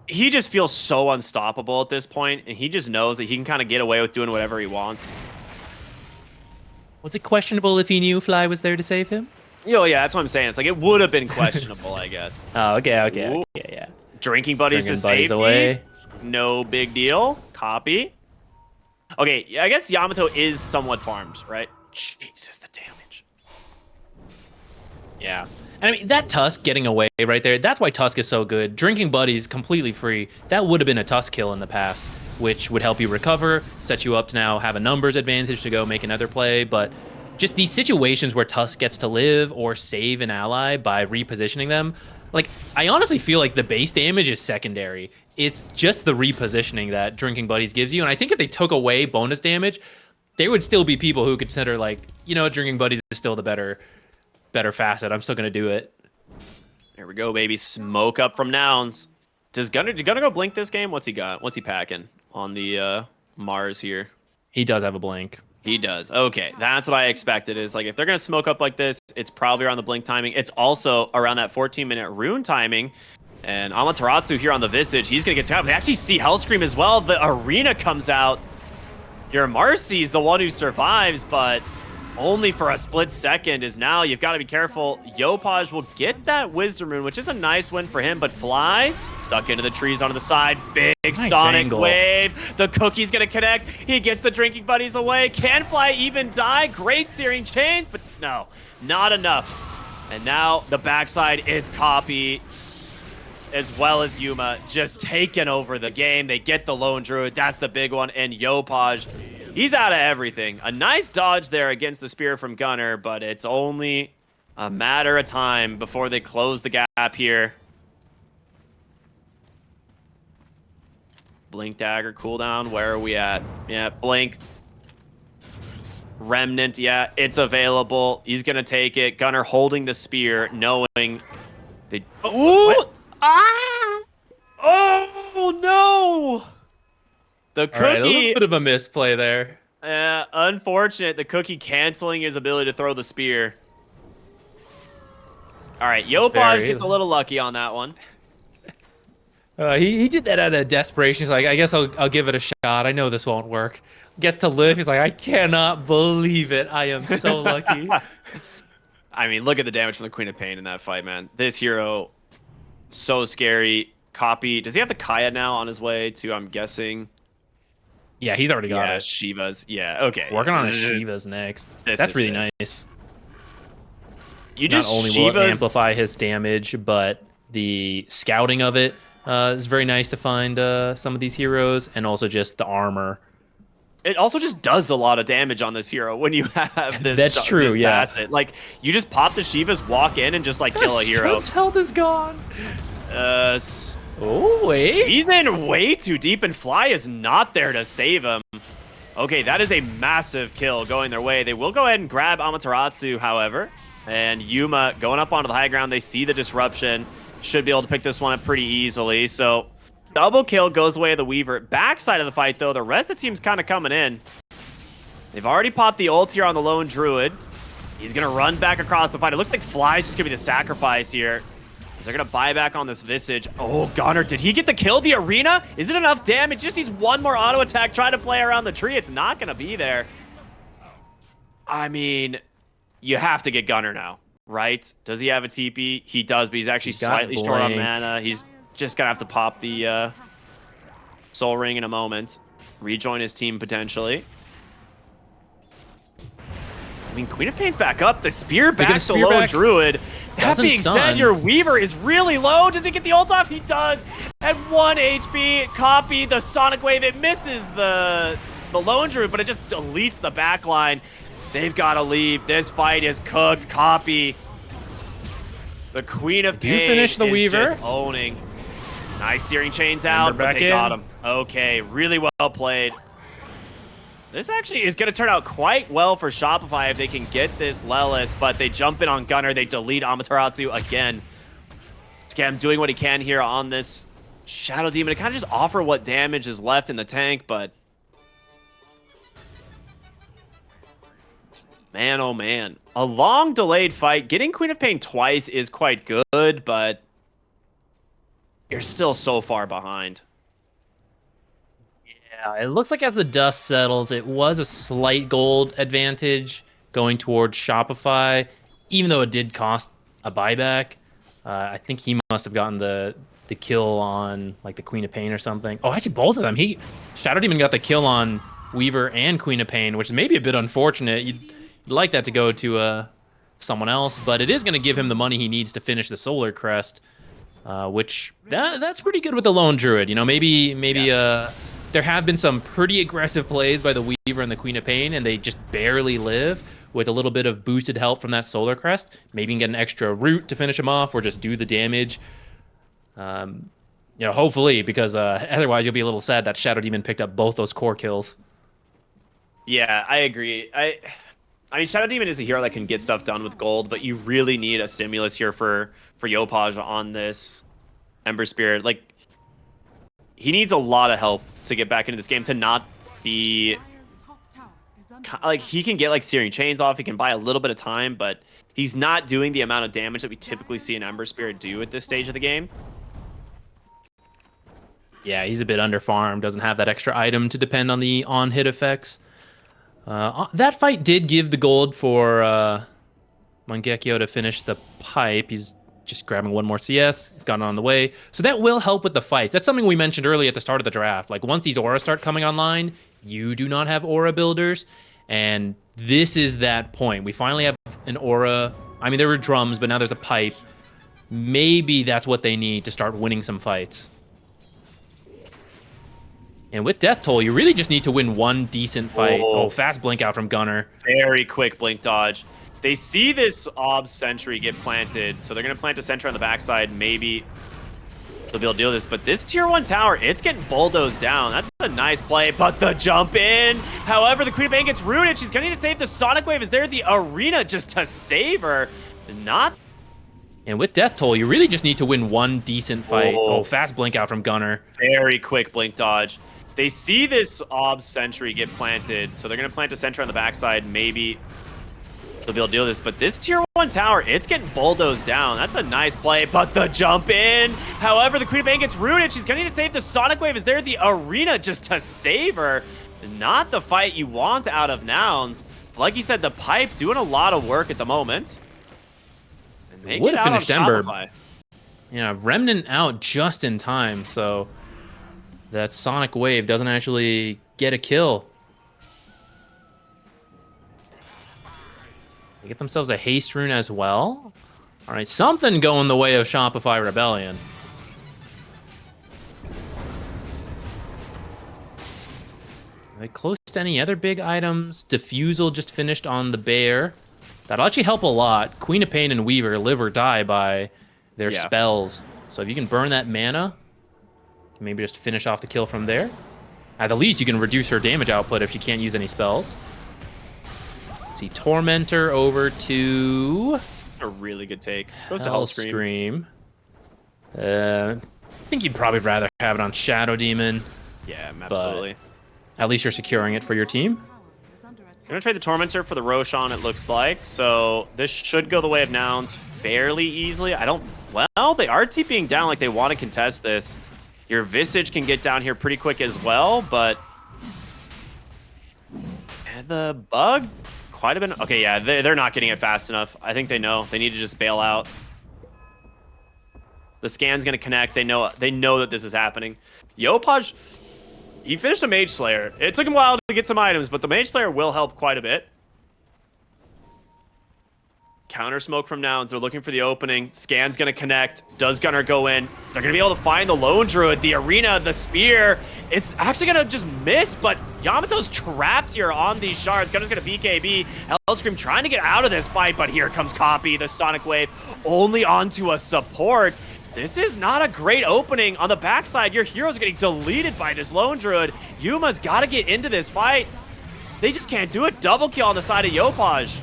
he just feels so unstoppable at this point, and he just knows that he can kind of get away with doing whatever he wants. Was it questionable if he knew Fly was there to save him? Yeah, that's what I'm saying. It's like, it would have been questionable, I guess. Oh, okay, yeah. Drinking buddies to safety, away. No big deal. Copy. Okay, I guess Yamato is somewhat farmed, right? Jesus, the damage. Yeah. And I mean, that Tusk getting away right there, that's why Tusk is so good. Drinking Buddies completely free. That would have been a Tusk kill in the past, which would help you recover, set you up to now have a numbers advantage to go make another play. But just these situations where Tusk gets to live or save an ally by repositioning them, like, I honestly feel like the base damage is secondary. It's just the repositioning that Drinking Buddies gives you. And I think if they took away bonus damage, there would still be people who consider, like, you know, Drinking Buddies is still the better facet. I'm still gonna do it. There we go, baby. Smoke up from nouns. Did Gunner go blink this game? What's he got? What's he packing on the Mars here? He does have a blink. He does. Okay, that's what I expected. Is like, if they're gonna smoke up like this, it's probably around the blink timing. It's also around that 14-minute rune timing. And Amaterasu here on the Visage, he's gonna get out. We actually see Hellscream as well. The arena comes out. Your Marcy's the one who survives, but only for a split second. Is now you've got to be careful. Yopaj will get that Wisdom Rune, which is a nice win for him, but Fly stuck into the trees onto the side. Big nice Sonic angle. Wave. The Cookie's going to connect. He gets the Drinking Buddies away. Can Fly even die? Great Searing Chains, but no, not enough. And now the backside, it's Copy as well as Yuma just taking over the game. They get the Lone Druid. That's the big one. And Yopaj, he's out of everything. A nice dodge there against the spear from Gunner, but it's only a matter of time before they close the gap here. Blink dagger cooldown. Where are we at? Yeah, blink. Remnant, yeah, it's available. He's going to take it. Gunner holding the spear, knowing they... Ooh! Ah! Oh, no! The Cookie... All right, a little bit of a misplay there. Unfortunate. The Cookie canceling his ability to throw the spear. All right, Yopaj gets a little lucky on that one. He did that out of desperation. He's like, I guess I'll give it a shot. I know this won't work. Gets to live. He's like, I cannot believe it. I am so lucky. I mean, look at the damage from the Queen of Pain in that fight, man. This hero, so scary. Copy. Does he have the Kaya now on his way to, I'm guessing? Yeah, he's already got it. Shivas. Yeah, okay. Working on his Shivas next. That's really nice. Not only will it amplify his damage, but the scouting of it is very nice to find some of these heroes, and also just the armor. It also just does a lot of damage on this hero when you have this. That's true, this yeah. Asset. Like, you just pop the Shivas, walk in, and just, like, kill a hero. His health is gone. Oh, wait. He's in way too deep, and Fly is not there to save him. Okay, that is a massive kill going their way. They will go ahead and grab Amaterasu, however. And Yuma going up onto the high ground. They see the disruption. Should be able to pick this one up pretty easily. So Double kill goes away the Weaver. Backside of the fight, though, the rest of the team's kind of coming in. They've already popped the ult here on the lone Druid. He's going to run back across the fight. It looks like Fly's just going to be the sacrifice here. They're going to buy back on this Visage. Oh, Gunner, did he get the kill? The Arena? Is it enough damage? Just needs one more auto attack. Try to play around the tree. It's not going to be there. I mean, you have to get Gunner now, right? Does he have a TP? He does, but he's actually slightly short on mana. He's just going to have to pop the Soul Ring in a moment. Rejoin his team potentially. I mean, Queen of Pain's back up. The spear back to lone Druid. That being said, your Weaver is really low. Does he get the ult off? He does. At 1 HP, copy the Sonic Wave. It misses the lone Druid, but it just deletes the backline. They've got to leave. This fight is cooked. Copy. The Queen of Pain finish the Weaver. Just owning. Nice Searing Chains out, but they got him. Okay, really well played. This actually is going to turn out quite well for Shopify if they can get this Lelis, but they jump in on Gunner. They delete Amaterasu again. Scam doing what he can here on this Shadow Demon to kind of just offer what damage is left in the tank, but man, oh man. A long delayed fight. Getting Queen of Pain twice is quite good, but you're still so far behind. Yeah, it looks like as the dust settles, it was a slight gold advantage going towards Shopify, even though it did cost a buyback. I think he must have gotten the kill on like the Queen of Pain or something. Oh, actually, both of them. Shadow Demon got the kill on Weaver and Queen of Pain, which is maybe a bit unfortunate. You'd like that to go to someone else, but it is going to give him the money he needs to finish the Solar Crest, which that's pretty good with the lone Druid. You know, maybe there have been some pretty aggressive plays by the Weaver and the Queen of Pain, and they just barely live. With a little bit of boosted help from that Solar Crest, maybe you can get an extra root to finish him off, or just do the damage. You know, hopefully, because otherwise you'll be a little sad that Shadow Demon picked up both those core kills. Yeah, I agree. I mean, Shadow Demon is a hero that can get stuff done with gold, but you really need a stimulus here for Yopaj on this Ember Spirit. Like, he needs a lot of help to get back into this game, to not be like, he can get like Searing Chains off, he can buy a little bit of time, but he's not doing the amount of damage that we typically see an Ember Spirit do at this stage of the game. Yeah, he's a bit underfarmed, doesn't have that extra item to depend on the on-hit effects. That fight did give the gold for Mangekyo to finish the pipe. He's just grabbing one more CS. He's gotten on the way. So that will help with the fights. That's something we mentioned early at the start of the draft. Like, once these auras start coming online, you do not have aura builders. And this is that point. We finally have an aura. I mean, there were drums, but now there's a pipe. Maybe that's what they need to start winning some fights. And with Death Toll, you really just need to win one decent fight. Oh, fast blink out from Gunner. Very quick blink dodge. They see this Ob Sentry get planted, so they're going to plant a Sentry on the backside. Maybe they'll be able to deal with this. But this Tier 1 tower, it's getting bulldozed down. That's a nice play, but the jump in. However, the Queen of Pain gets rooted. She's going to need to save the Sonic Wave. Is there the Arena just to save her? Not. And with Death Toll, you really just need to win one decent fight. Oh, fast blink out from Gunner. Very quick blink dodge. They see this Ob Sentry get planted, so they're going to plant a Sentry on the backside. Maybe they'll be able to deal with this. But this Tier 1 tower, it's getting bulldozed down. That's a nice play, but the jump in. However, the Queen of Pain gets rooted. She's going to need to save the Sonic Wave. Is there the Arena just to save her? Not the fight you want out of Nouns. Like you said, the pipe doing a lot of work at the moment. And they would get have out on finished Ember. Shopify. Yeah, Remnant out just in time, so that Sonic Wave doesn't actually get a kill. They get themselves a haste rune as well. All right, something going the way of Shopify Rebellion. Are they close to any other big items? Diffusal just finished on the bear. That'll actually help a lot. Queen of Pain and Weaver live or die by their spells. So if you can burn that mana, maybe just finish off the kill from there. At the least, you can reduce her damage output if she can't use any spells. Let's see, Tormentor over to A really good take. Goes to Hellscream. I think think you'd probably rather have it on Shadow Demon. Yeah, absolutely. At least you're securing it for your team. Tower is under attack. I'm gonna trade the Tormentor for the Roshan, it looks like. So this should go the way of Nouns fairly easily. Well, they are TPing down like they want to contest this. Your Visage can get down here pretty quick as well, but and the Bug quite a bit. Okay, yeah, they're not getting it fast enough. I think they know. They need to just bail out. The scan's gonna connect. They know that this is happening. Yopaj, he finished a Mage Slayer. It took him a while to get some items, but the Mage Slayer will help quite a bit. Counter smoke from Nouns. They're looking for the opening. Scan's going to connect. Does Gunner go in? They're going to be able to find the Lone Druid, the Arena, the Spear. It's actually going to just miss, but Yamato's trapped here on these shards. Gunner's going to BKB. Hellscream trying to get out of this fight, but here comes Copy, the Sonic Wave, only onto a support. This is not a great opening. On the backside, your hero's getting deleted by this Lone Druid. Yuma's got to get into this fight. They just can't do it. Double kill on the side of Yopaj.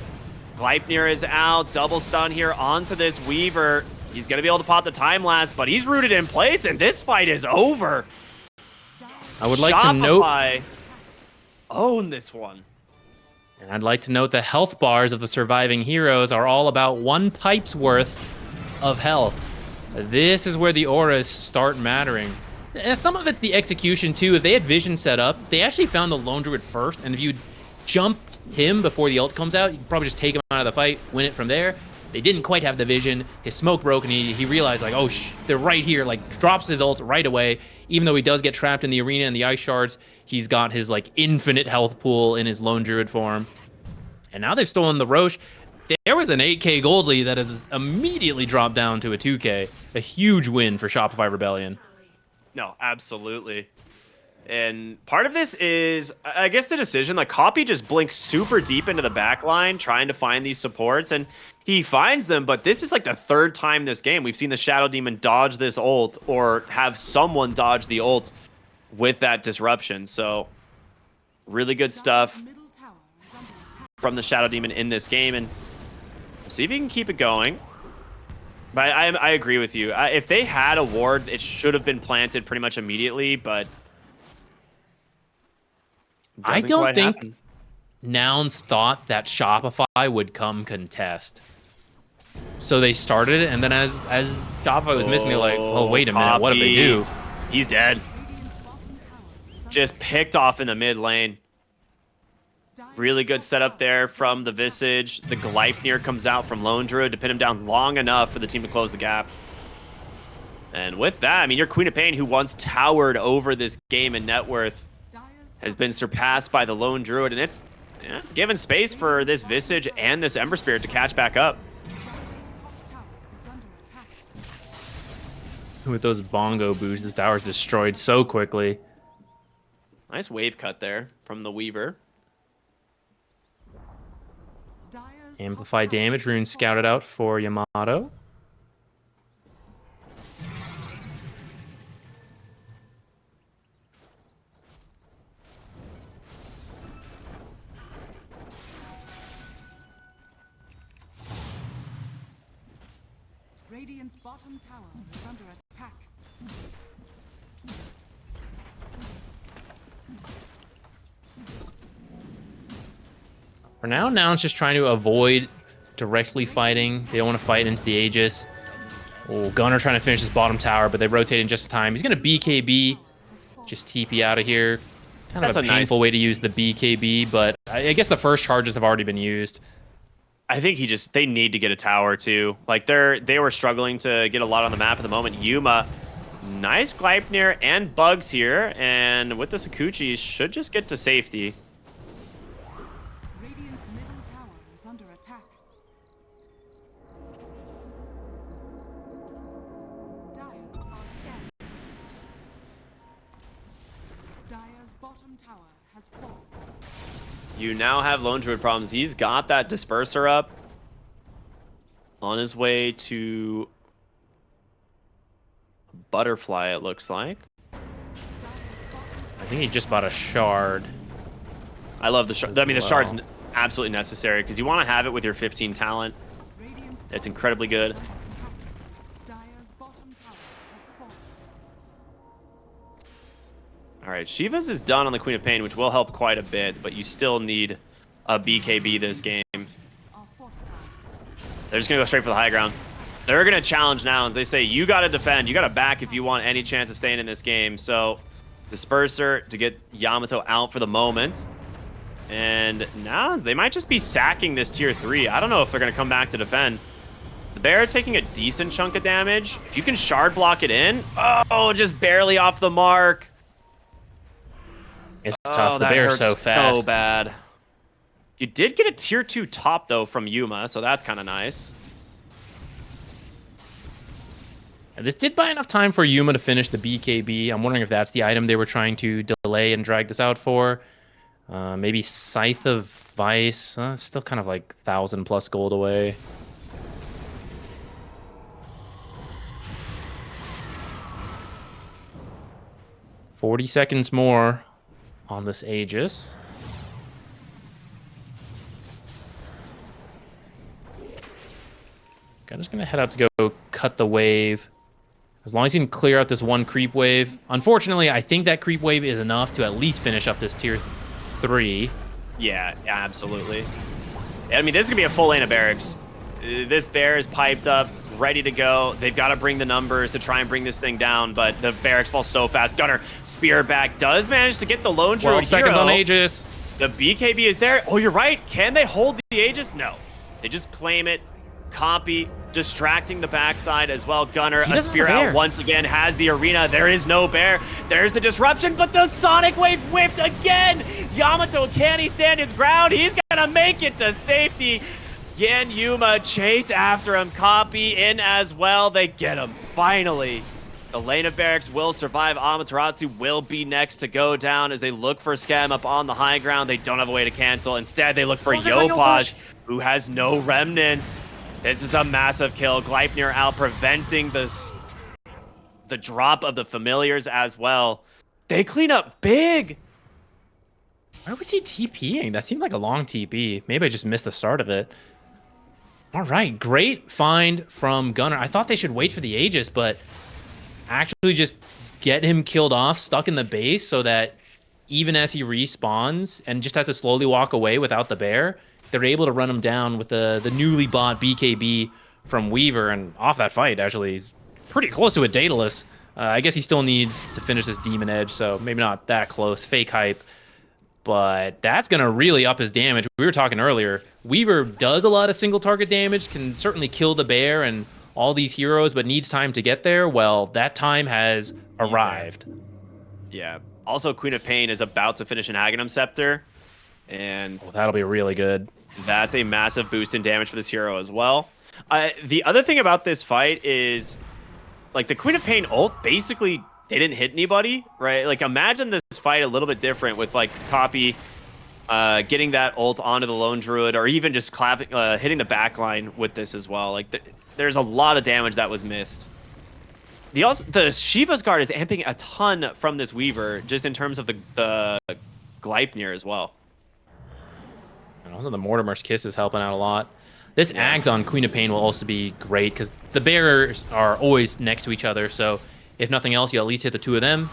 Gleipnir is out. Double stun here onto this Weaver. He's going to be able to pop the time lapse, but he's rooted in place, and this fight is over. I would like to note... Shopify own this one. And I'd like to note the health bars of the surviving heroes are all about 1 pipe's worth of health. This is where the auras start mattering. And some of it's the execution, too. If they had vision set up, they actually found the Lone Druid first, and if you jump him before the ult comes out, you can probably just take him out of the fight, win it from there. They didn't quite have the vision. His smoke broke, and he realized, like, oh, they're right here. Like, drops his ult right away. Even though he does get trapped in the arena and the ice shards, he's got his, like, infinite health pool in his Lone Druid form. And now they've stolen the Roche. There was an 8k gold lead that has immediately dropped down to a 2k. A huge win for Shopify Rebellion. No, absolutely. And part of this is, I guess, the decision. Like, Copy just blinks super deep into the back line, trying to find these supports, and he finds them, but this is like the 3rd time this game we've seen the Shadow Demon dodge this ult, or have someone dodge the ult with that disruption. So, really good stuff Middle tower is under attack. from the Shadow Demon in this game, and we'll see if he can keep it going. But I agree with you. If they had a ward, it should have been planted pretty much immediately, but I don't think Nouns thought that Shopify would come contest. So they started it, and then as Shopify was missing, they're like, oh, wait a minute, what if they do? He's dead. Radiant's bottom tower is under Just picked off in the mid lane. Really good setup there from the Visage. The Gleipnir comes out from Lone Druid to pin him down long enough for the team to close the gap. And with that, I mean, your Queen of Pain, who once towered over this game in net worth, Dire's has been surpassed by the Lone Druid, and it's given space for this Visage and this Ember Spirit to catch back up. top tower is under attack. With those bongo boosts, this tower's destroyed so quickly. Nice wave cut there from the Weaver. Dire's Amplify top tower damage, has rune fallen. scouted out for Yamato. Radiant's bottom tower is under attack. For now, Nouns just trying to avoid directly fighting. They don't want to fight into the Aegis. Oh, Gunner trying to finish his bottom tower, but they rotate in just in time. He's going to BKB, just TP out of here. Kind That's of a a nice- painful way to use the BKB, but I guess the first charges have already been used. I think they need to get a tower too. Like they were struggling to get a lot on the map at the moment. Yuma, nice Gleipnir and Bugs here, and with the Sakuchi should just get to safety. Radiant's middle tower is under attack. Dire are scanning. Dire's bottom tower has fallen. You now have Lone Druid problems. He's got that Disperser up. On his way to Butterfly, it looks like. I think he just bought a shard. I love the shard. I mean, the As shard's well. absolutely necessary because you want to have it with your 15 talent. Radiant's It's top incredibly good. tower is under attack. Dire's bottom tower has fallen. All right, Shiva's is done on the Queen of Pain, which will help quite a bit, but you still need a BKB this game. Are fortified. They're just going to go straight for the high ground. They're going to challenge nouns. They say, you got to defend. You got to back if you want any chance of staying in this game. So, Disperser to get Yamato out for the moment. And nouns, they might just be sacking this tier 3. I don't know if they're going to come back to defend. The bear taking a decent chunk of damage. If you can shard block it in. Oh, just barely off the mark. It's tough. The that bear's hurts so fast. so bad. You did get a tier 2 top, though, from Yuma, so that's kind of nice. And this did buy enough time for Yuma to finish the BKB. I'm wondering if that's the item they were trying to delay and drag this out for. Maybe Scythe of Vice. It's still kind of like 1,000+ gold away. $40 seconds more on this Aegis. I'm just going to head out to go cut the wave. As long as you can clear out this one creep wave. Unfortunately, I think that creep wave is enough to at least finish up this tier 3. Yeah, absolutely. I mean, this is going to be a full lane of barracks. This bear is piped up, ready to go. They've got to bring the numbers to try and bring this thing down, but the barracks fall so fast. Gunner, spear back, does manage to get the lone druid 12 seconds hero. on Aegis. The BKB is there. Oh, you're right. Can they hold the Aegis? No. They just claim it. Copy, distracting the backside as well. Gunner, a spear out once again, has the arena. There is no bear. There's the disruption, but the Sonic Wave whiffed again. Yamato, can he stand his ground? He's gonna make it to safety. Yan Yuma chase after him. Copy in as well. They get him, finally. The lane of barracks will survive. Amaterasu will be next to go down as they look for Scam up on the high ground. They don't have a way to cancel. Instead, they look for Yopaj, who has no remnants. This is a massive kill. Gleipnir out, preventing the drop of the familiars as well. They clean up big. Why was he TPing? That seemed like a long TP. Maybe I just missed the start of it. All right, great find from Gunner. I thought they should wait for the Aegis, but actually just get him killed off, stuck in the base, so that even as he respawns and just has to slowly walk away without the bear, they're able to run him down with the newly bought BKB from Weaver. And off that fight, actually, he's pretty close to a Daedalus. I guess he still needs to finish this Demon Edge, so maybe not that close. Fake hype. But that's going to really up his damage. We were talking earlier. Weaver does a lot of single target damage, can certainly kill the bear and all these heroes, but needs time to get there. Well, that time has arrived. Yeah. Also, Queen of Pain is about to finish an Aghanim Scepter. And that'll be really good. That's a massive boost in damage for this hero as well. The other thing about this fight is, like, the Queen of Pain ult, basically, they didn't hit anybody, right? Like, imagine this fight a little bit different with, like, Copy getting that ult onto the Lone Druid, or even just hitting the backline with this as well. Like, there's a lot of damage that was missed. The Shiva's Guard is amping a ton from this Weaver, just in terms of the Gleipnir as well. And also the Mortimer's Kiss is helping out a lot. This Ags on Queen of Pain will also be great, because the bears are always next to each other, so if nothing else, you'll at least hit the two of them.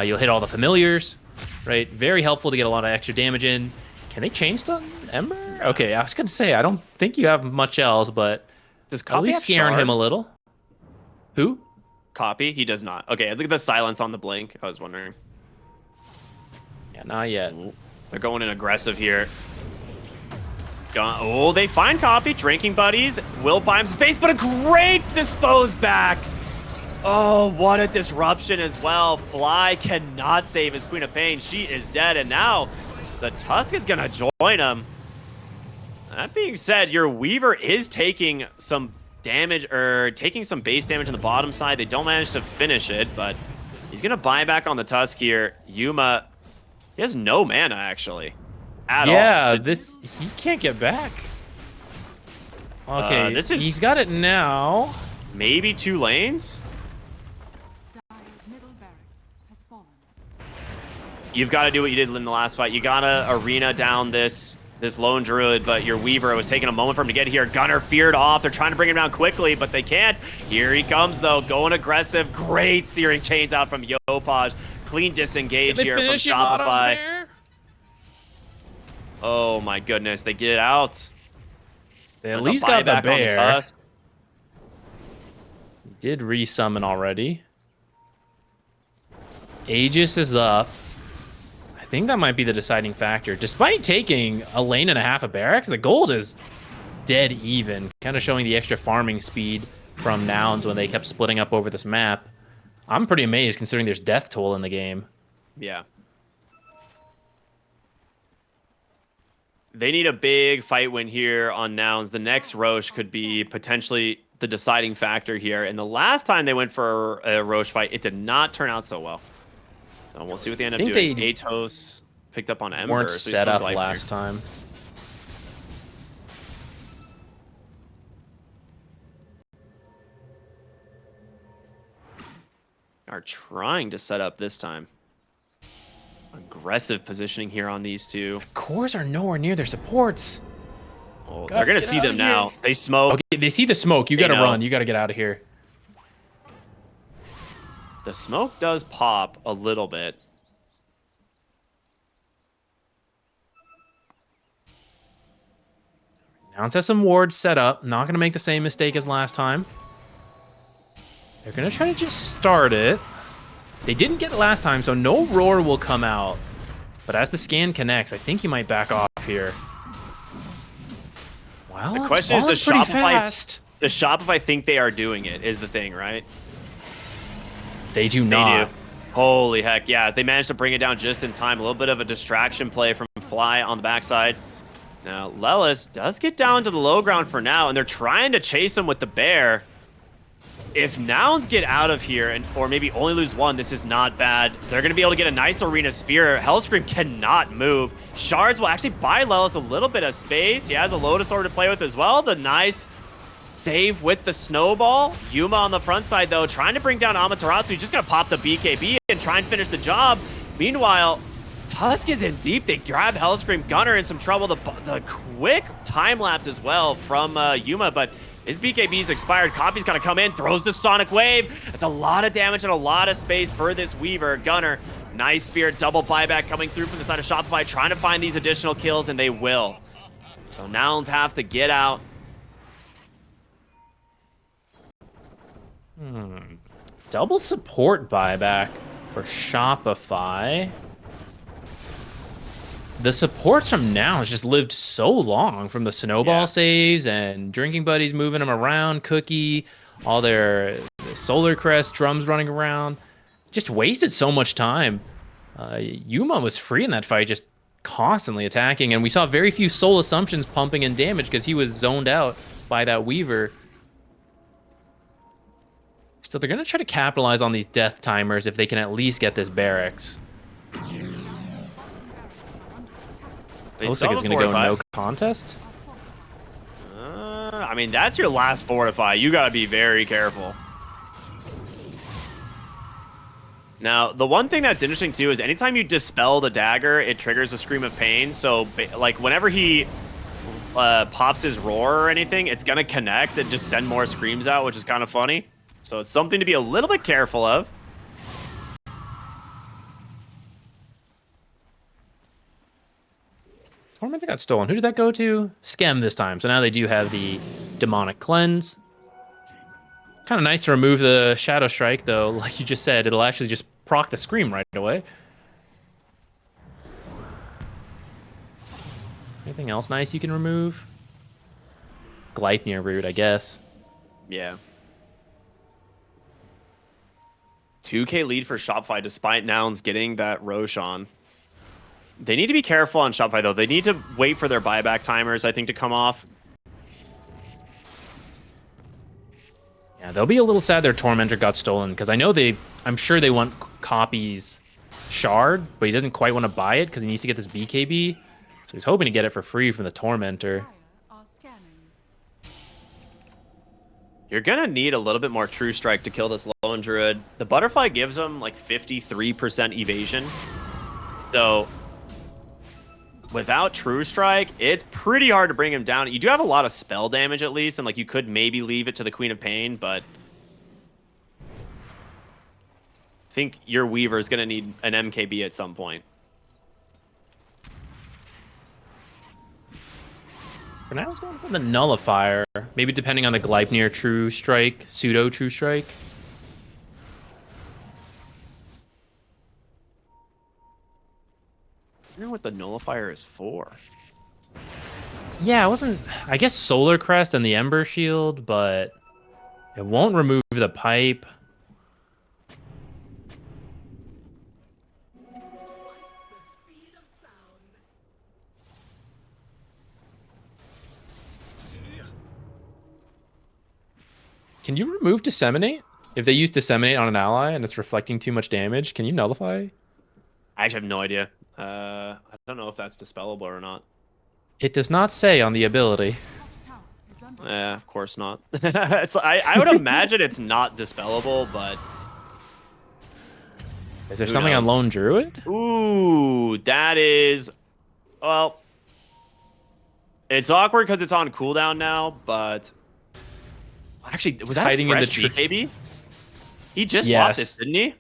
You'll hit all the familiars, right? Very helpful to get a lot of extra damage in. Can they chain stun Ember? Okay, I was going to say, I don't think you have much else, but does at least scaring him a little. Who? Copy? He does not. Okay, look at the silence on the blink. I was wondering. Yeah, not yet. They're going in aggressive here. Oh, they find Copy. Drinking buddies. Will buy him space, but a great dispose back. Oh, what a disruption as well. Fly cannot save his Queen of Pain. She is dead, and now the Tusk is going to join him. That being said, your Weaver is taking some damage, or taking some base damage on the bottom side. They don't manage to finish it, but he's going to buy back on the Tusk here. Yuma, he has no mana, actually. At all. Yeah, he can't get back. Okay, he's got it now. Maybe 2 lanes? Dire's middle barracks has fallen. You've got to do what you did in the last fight. You got to arena down this Lone Druid, but your Weaver, it was taking a moment for him to get here. Gunner feared off. They're trying to bring him down quickly, but they can't. Here he comes, though, going aggressive. Great Searing Chains out from Yopaj. Clean disengage Did they here from finish Yamato's Shopify. bear? Oh my goodness, they get it out. They at That's a least got the buyback on the bear. Tusk. Did resummon already. Aegis is up. I think that might be the deciding factor. Despite taking a lane and a half of barracks, the gold is dead even. Kind of showing the extra farming speed from nouns when they kept splitting up over this map. I'm pretty amazed considering there's death toll in the game. Yeah. They need a big fight win here on nouns. The next Roche could be potentially the deciding factor here. And the last time they went for a Roche fight, it did not turn out so well. So we'll see what they end up doing. Atos picked up on Ember. Weren't so he's set up life last here. time. Are trying to set up this time. Aggressive positioning here on these two. Cores are nowhere near their supports. Oh, Guts, they're going to get see out them of now. here. They smoke. Okay, they see the smoke. You They got to know. run. You got to get out of here. The smoke does pop a little bit. Nouns has some wards set up. Not going to make the same mistake as last time. They're going to try to just start it. They didn't get it last time, so no roar will come out. But as the scan connects, I think you might back off here. Well, The it's question is, falling does pretty Shopify, fast. does Shopify think they are doing it is the thing, right? They do They not. do. Holy heck, yeah. They managed to bring it down just in time. A little bit of a distraction play from Fly on the backside. Now, Lelis does get down to the low ground for now, and they're trying to chase him with the bear. If Nouns get out of here, and or maybe only lose one, this is not bad. They're going to be able to get a nice arena spear. Hellscream cannot move. Shards will actually buy Lelis a little bit of space. He has a Lotus Orb to play with as well. The nice save with the snowball. Yuma on the front side, though, trying to bring down Amaterasu. He's just going to pop the BKB and try and finish the job. Meanwhile, Tusk is in deep. They grab Hellscream. Gunner in some trouble. The quick time lapse as well from Yuma, but his BKB's expired. Copy's gonna come in, throws the Sonic Wave. That's a lot of damage and a lot of space for this Weaver. Gunner, nice spear, double buyback coming through from the side of Shopify, trying to find these additional kills, and they will. So Nouns have to get out. Double support buyback for Shopify. The supports from now has just lived so long, from the snowball saves and drinking buddies moving them around, Cookie, all their Solar Crest drums running around. Just wasted so much time. Yuma was free in that fight, just constantly attacking, and we saw very few soul assumptions pumping in damage because he was zoned out by that Weaver. So they're going to try to capitalize on these death timers if they can at least get this barracks. They Looks still like it's have a going to go fortify. no contest. I mean, that's your last fortify. You gotta be very careful. Now, the one thing that's interesting too is anytime you dispel the dagger, it triggers a scream of pain. So, like, whenever he pops his roar or anything, it's gonna connect and just send more screams out, which is kind of funny. So it's something to be a little bit careful of. Tormentor got stolen. Who did that go to? Skem this time. So now they do have the demonic cleanse. Kind of nice to remove the Shadow Strike, though. Like you just said, it'll actually just proc the scream right away. Anything else nice you can remove? Gleipnir root, I guess. Yeah. 2K lead for Shopify despite Nouns getting that Roche on. They need to be careful on Shopify, though. They need to wait for their buyback timers, I think, to come off. Yeah, they'll be a little sad their Tormentor got stolen, because I know I'm sure they want Copy's Shard, but he doesn't quite want to buy it because he needs to get this BKB. So he's hoping to get it for free from the Tormentor. Are scanning. You're going to need a little bit more True Strike to kill this Lone Druid. The Butterfly gives him like 53% evasion. So without True Strike, it's pretty hard to bring him down. You do have a lot of spell damage at least, and like you could maybe leave it to the Queen of Pain, but think your Weaver is going to need an MKB at some point. For now, I was going for the Nullifier. Maybe depending on the Gleipnir True Strike, Pseudo True Strike. I don't know what the Nullifier is for. Yeah, it wasn't... I guess Solar Crest and the Ember Shield, but it won't remove the pipe. Can you remove Disseminate? If they use Disseminate on an ally and it's reflecting too much damage, can you nullify? I actually have no idea. I don't know if that's dispellable or not. It does not say on the ability. Top tower is under Yeah, of course not. I would imagine it's not dispellable, but... Is there Who something on knows? Lone Druid? Ooh, that is... Well... It's awkward because it's on cooldown now, but... Actually, was that hiding a in the fresh BKB? He just bought Yes. this, didn't he?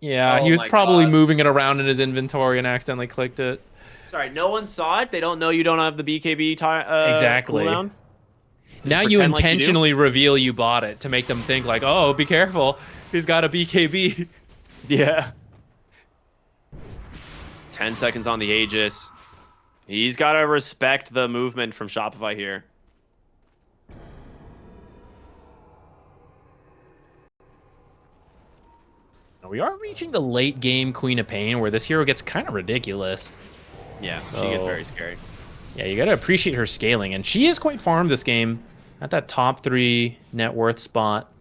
Yeah, Oh he was my probably God. moving it around in his inventory and accidentally clicked it. Sorry, no one saw it? They don't know you don't have the BKB Exactly. cooldown? Now Just you pretend like you do? intentionally reveal you bought it to make them think like, oh, be careful. He's got a BKB. Yeah. 10 seconds on the Aegis. He's got to respect the movement from Shopify here. We are reaching the late game Queen of Pain where this hero gets kind of ridiculous. Yeah, she gets So- very scary. Yeah, you got to appreciate her scaling. And she is quite farmed this game at that top 3 net worth spot.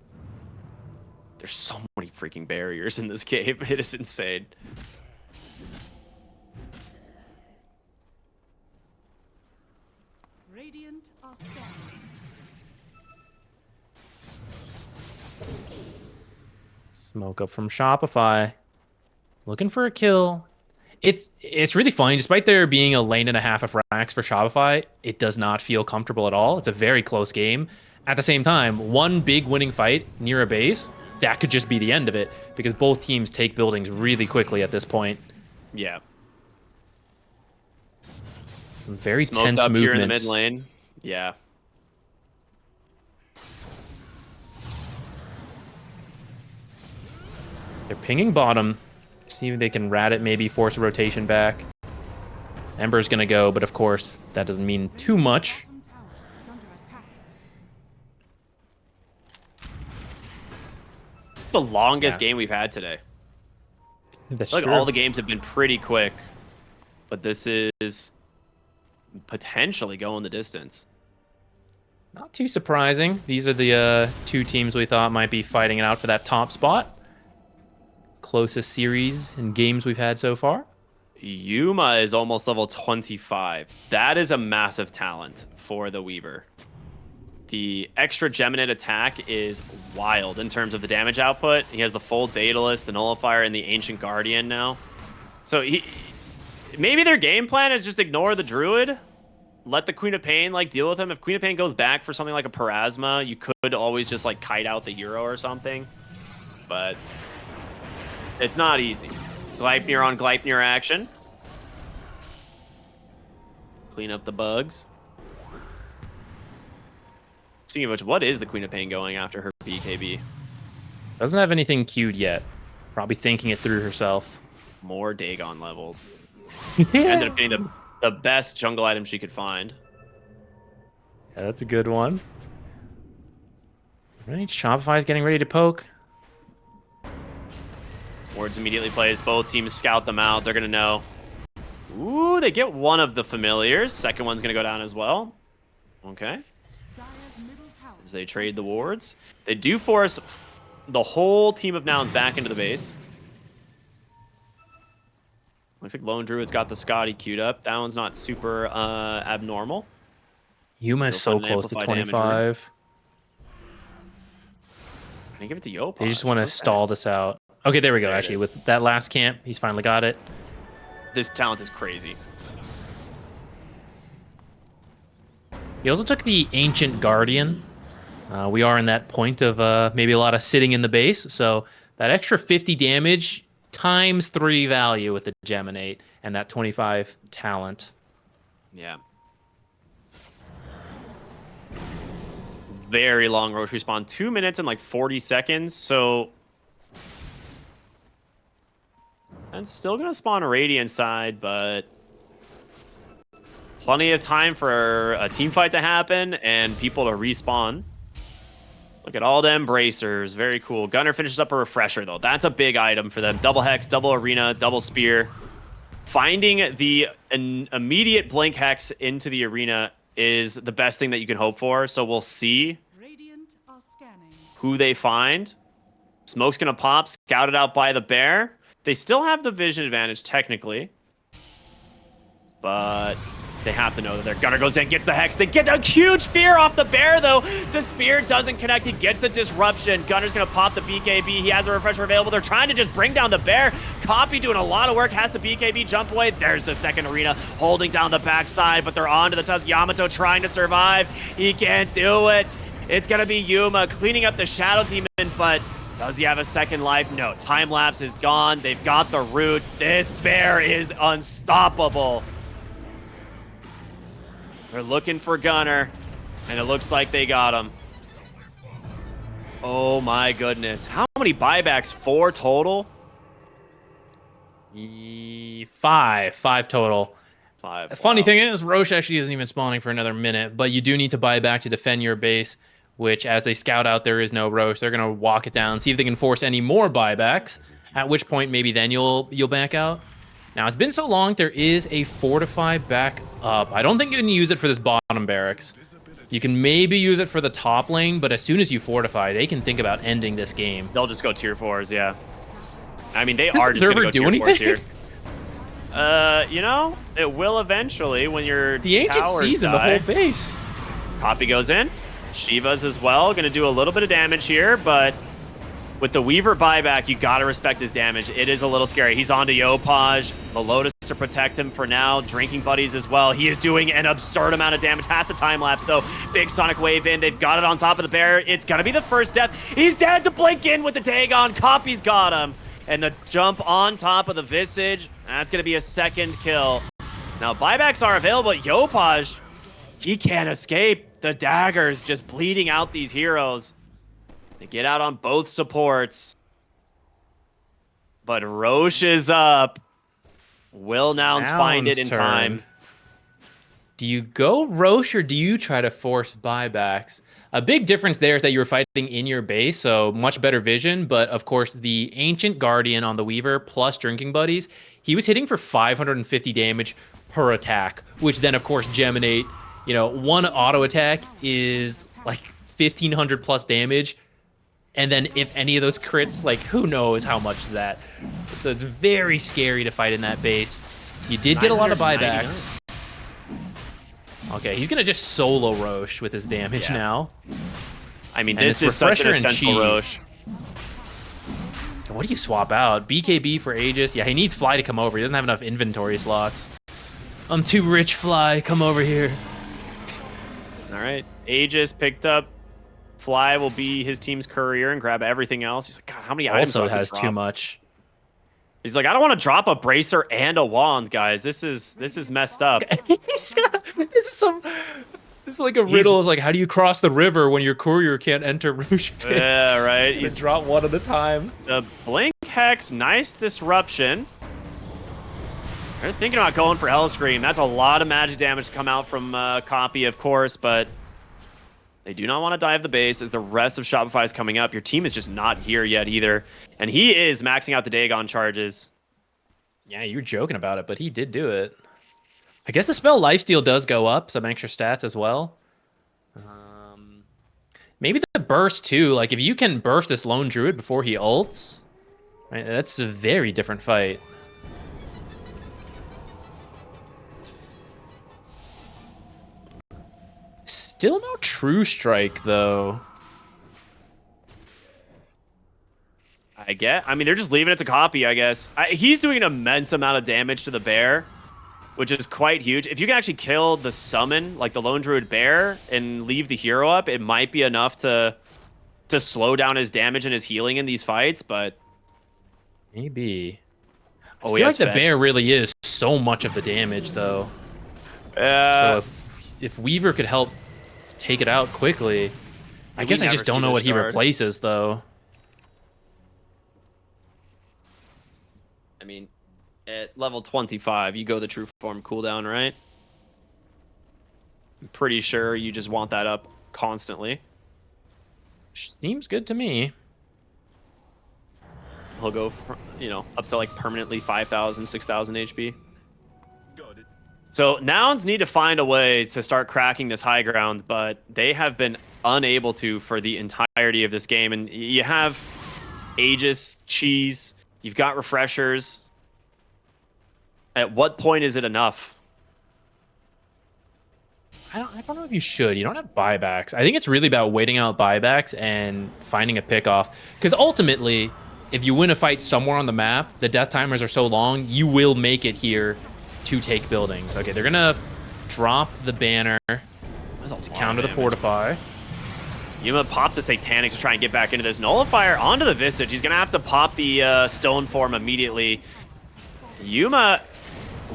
There's so many freaking barriers in this game. It is insane. Radiant are scanning. Smoke up from Shopify. Looking for a kill. It's really funny. Despite there being a lane and a half of racks for Shopify, it does not feel comfortable at all. It's a very close game. At the same time, one big winning fight near a base, that could just be the end of it because both teams take buildings really quickly at this point. Yeah. Some very Smoked tense up here in the movements. mid lane. Yeah. They're pinging bottom. See if they can rat it, maybe force a rotation back. Ember's gonna go, but of course, that doesn't mean too much. Bottom tower is under attack. The longest Yeah. game we've had today. That's Like true. all the games have been pretty quick, but this is potentially going the distance. Not too surprising. These are the 2 teams we thought might be fighting it out for that top spot. Closest series and games we've had so far. Yuma is almost level 25. That is a massive talent for the Weaver. The extra Geminate attack is wild in terms of the damage output. He has the full Daedalus, the Nullifier, and the Ancient Guardian now. So maybe their game plan is just ignore the Druid, let the Queen of Pain like deal with him. If Queen of Pain goes back for something like a Parasma, you could always just like kite out the hero or something. But it's not easy. Gleipnir on Gleipnir action. Clean up the bugs. Speaking of which, what is the Queen of Pain going after her BKB? Doesn't have anything queued yet. Probably thinking it through herself. More Dagon levels. Ended up getting the best jungle item she could find. Yeah, that's a good one. Right, Shopify's getting ready to poke. Wards immediately plays. Both teams scout them out. They're going to know. Ooh, they get one of the familiars. Second one's going to go down as well. Okay. Dire's middle tower. As they trade the wards. They do force the whole team of nouns back into the base. Looks like Lone Druid's got the Scotty queued up. That one's not super abnormal. Yuma is Still so finding close to amplified damage 25. Can I give it to Yopaj? They just want to Okay. stall this out. Okay, there we go. There it Actually, is. with that last camp, he's finally got it. This talent is crazy. He also took the Ancient Guardian. We are in that point of maybe a lot of sitting in the base, so That extra 50 damage times 3 value with the Geminate and that 25 talent. Yeah. Very long Roche respawn. 2 minutes and like 40 seconds. So that's still going to spawn a Radiant side, but plenty of time for a team fight to happen and people to respawn. Look at all them bracers. Very cool. Gunner finishes up a refresher, though. That's a big item for them. Double Hex, double Arena, double Spear. Finding the immediate Blink Hex into the Arena is the best thing that you can hope for. So we'll see who they find. Smoke's going to pop, scouted out by the Bear. They still have the vision advantage, technically. But they have to know that their Gunner goes in, gets the Hex. They get a huge fear off the Bear, though. The Spear doesn't connect. He gets the disruption. Gunner's going to pop the BKB. He has a refresher available. They're trying to just bring down the Bear. Copy doing a lot of work. Has the BKB jump away. There's the second Arena holding down the backside, but they're on to the Tusk. Yamato trying to survive. He can't do it. It's going to be Yuma cleaning up the Shadow Demon, but does he have a second life? No. Time Lapse is gone. They've got the roots. This Bear is unstoppable. They're looking for Gunner, and it looks like they got him. Oh my goodness. How many buybacks? 4 total? 5 total. 5. The funny thing is, Roche actually isn't even spawning for another minute, but you do need to buy back to defend your base, which as they scout out, there is no Roche. They're going to walk it down, see if they can force any more buybacks, at which point maybe then you'll back out. Now, it's been so long, there is a Fortify back up. I don't think you can use it for this bottom barracks. You can maybe use it for the top lane, but as soon as you Fortify, they can think about ending this game. They'll just go tier 4s, yeah. I mean, they are just going to go do tier 4s anything? here. You know, it will eventually when your The Ancient towers season, the die. whole base. Copy goes in. Shiva's as well. Going to do a little bit of damage here, but with the Weaver buyback, you got to respect his damage. It is a little scary. He's on to Yopaj. The Lotus to protect him for now. Drinking Buddies as well. He is doing an absurd amount of damage. Has to time lapse, though. Big Sonic Wave in. They've got it on top of the Bear. It's going to be the first death. He's dead to blink in with the Dagon. Copy's got him. And the jump on top of the Visage. That's going to be a second kill. Now, buybacks are available. Yopaj, he can't escape. The daggers just bleeding out these heroes. They get out on both supports. But Roche is up. Will Nouns find it in time? Do you go Roche or do you try to force buybacks? A big difference there is that you were fighting in your base, so much better vision. But of course, the Ancient Guardian on the Weaver plus Drinking Buddies, he was hitting for 550 damage per attack, which then, of course, Geminate, you know, one auto attack is like 1,500 plus damage. And then if any of those crits, like, who knows how much is that? So it's very scary to fight in that base. You did get a lot of buybacks. Okay, he's going to just solo Roche with his damage now. I mean, And this it's is such an Refresher and essential Cheese. Roche. What do you swap out? BKB for Aegis? Yeah, he needs Fly to come over. He doesn't have enough inventory slots. I'm too rich, Fly. Come over here. All right. Aegis picked up. Fly will be his team's courier and grab everything else. He's like, God, how many items do I Also have has to drop? too much. He's like, I don't want to drop a bracer and a wand, guys. This is messed up. This is like a riddle. It's like, how do you cross the river when your courier can't enter Rouge Pit? Yeah, right. He's drop one at a time. The Blink Hex, nice disruption. They're thinking about going for Hellscream. That's a lot of magic damage to come out from Copy, of course, but they do not want to dive the base as the rest of Shopify is coming up. Your team is just not here yet either. And he is maxing out the Dagon charges. Yeah, you were joking about it, but he did do it. I guess the spell Lifesteal does go up, some extra stats as well. Maybe the burst too. Like if you can burst this Lone Druid before he ults, right, that's a very different fight. Still no True Strike though. I mean, they're just leaving it to Copy, I guess. He's doing an immense amount of damage to the Bear, which is quite huge. If you can actually kill the summon, like the Lone Druid Bear, and leave the hero up, it might be enough to slow down his damage and his healing in these fights, but Maybe. I Oh, feel like the bear really is so much of the damage, though. So if Weaver could help take it out quickly, I guess I just don't know what he replaces, though. I mean, at level 25, you go the true form cooldown, right? I'm pretty sure you just want that up constantly. Seems good to me. He'll go, up to like permanently 5,000, 6,000 HP. So nouns need to find a way to start cracking this high ground, but they have been unable to for the entirety of this game. And you have Aegis, Cheese, you've got refreshers. At what point is it enough? I don't know if you should. You don't have buybacks. I think it's really about waiting out buybacks and finding a pickoff. Because ultimately, if you win a fight somewhere on the map, the death timers are so long, you will make it here to take buildings. Okay, they're gonna drop the banner to counter the fortify. Yuma pops the Satanic to try and get back into this. Nullifier onto the Visage. He's gonna have to pop the stone form immediately. Yuma,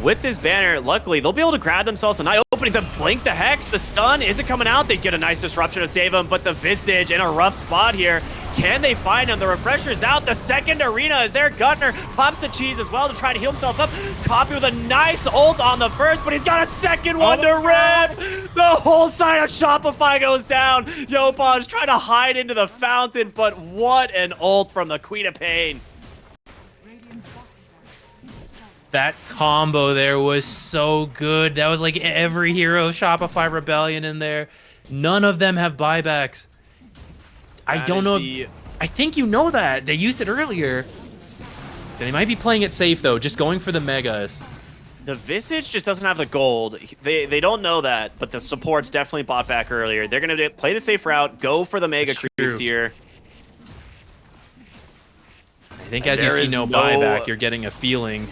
with this banner, luckily, they'll be able to grab themselves a nice opening. The Blink, the Hex, the stun isn't coming out. They get a nice disruption to save him, but the Visage in a rough spot here. Can they find him? The refresher's out. The second arena is there. Gutner pops the cheese as well to try to heal himself up. Copy with a nice ult on the first, but he's got a second one to rip. The whole side of Shopify goes down. Yopaj trying to hide into the fountain, but what an ult from the Queen of Pain. That combo there was so good. That was like every hero Shopify Rebellion in there. None of them have buybacks. I don't know. I think you know that. They used it earlier. They might be playing it safe, though, just going for the megas. The Visage just doesn't have the gold. They don't know that, but the support's definitely bought back earlier. They're going to play the safe route, go for the mega creeps here. I think as you see no buyback, you're getting a feeling.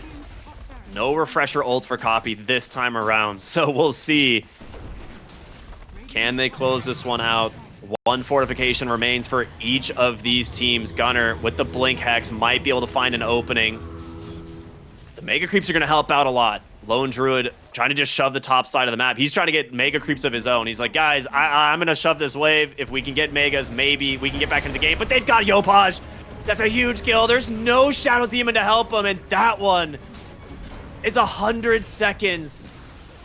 No refresher ult for Copy this time around, so we'll see. Can they close this one out? One fortification remains for each of these teams. Gunner with the Blink Hex might be able to find an opening. The Mega Creeps are going to help out a lot. Lone Druid trying to just shove the top side of the map. He's trying to get Mega Creeps of his own. He's like, guys, I'm going to shove this wave. If we can get Megas, maybe we can get back into the game. But they've got Yopaj. That's a huge kill. There's no Shadow Demon to help him, and that one is 100 seconds.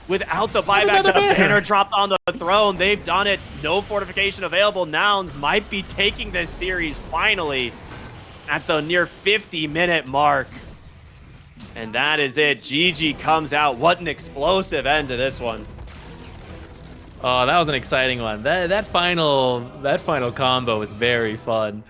Without the buyback, the banner dropped on the throne. They've done it. No fortification available. Nouns might be taking this series finally at the near 50-minute mark. And that is it. GG comes out. What an explosive end to this one. Oh, that was an exciting one. That final combo was very fun.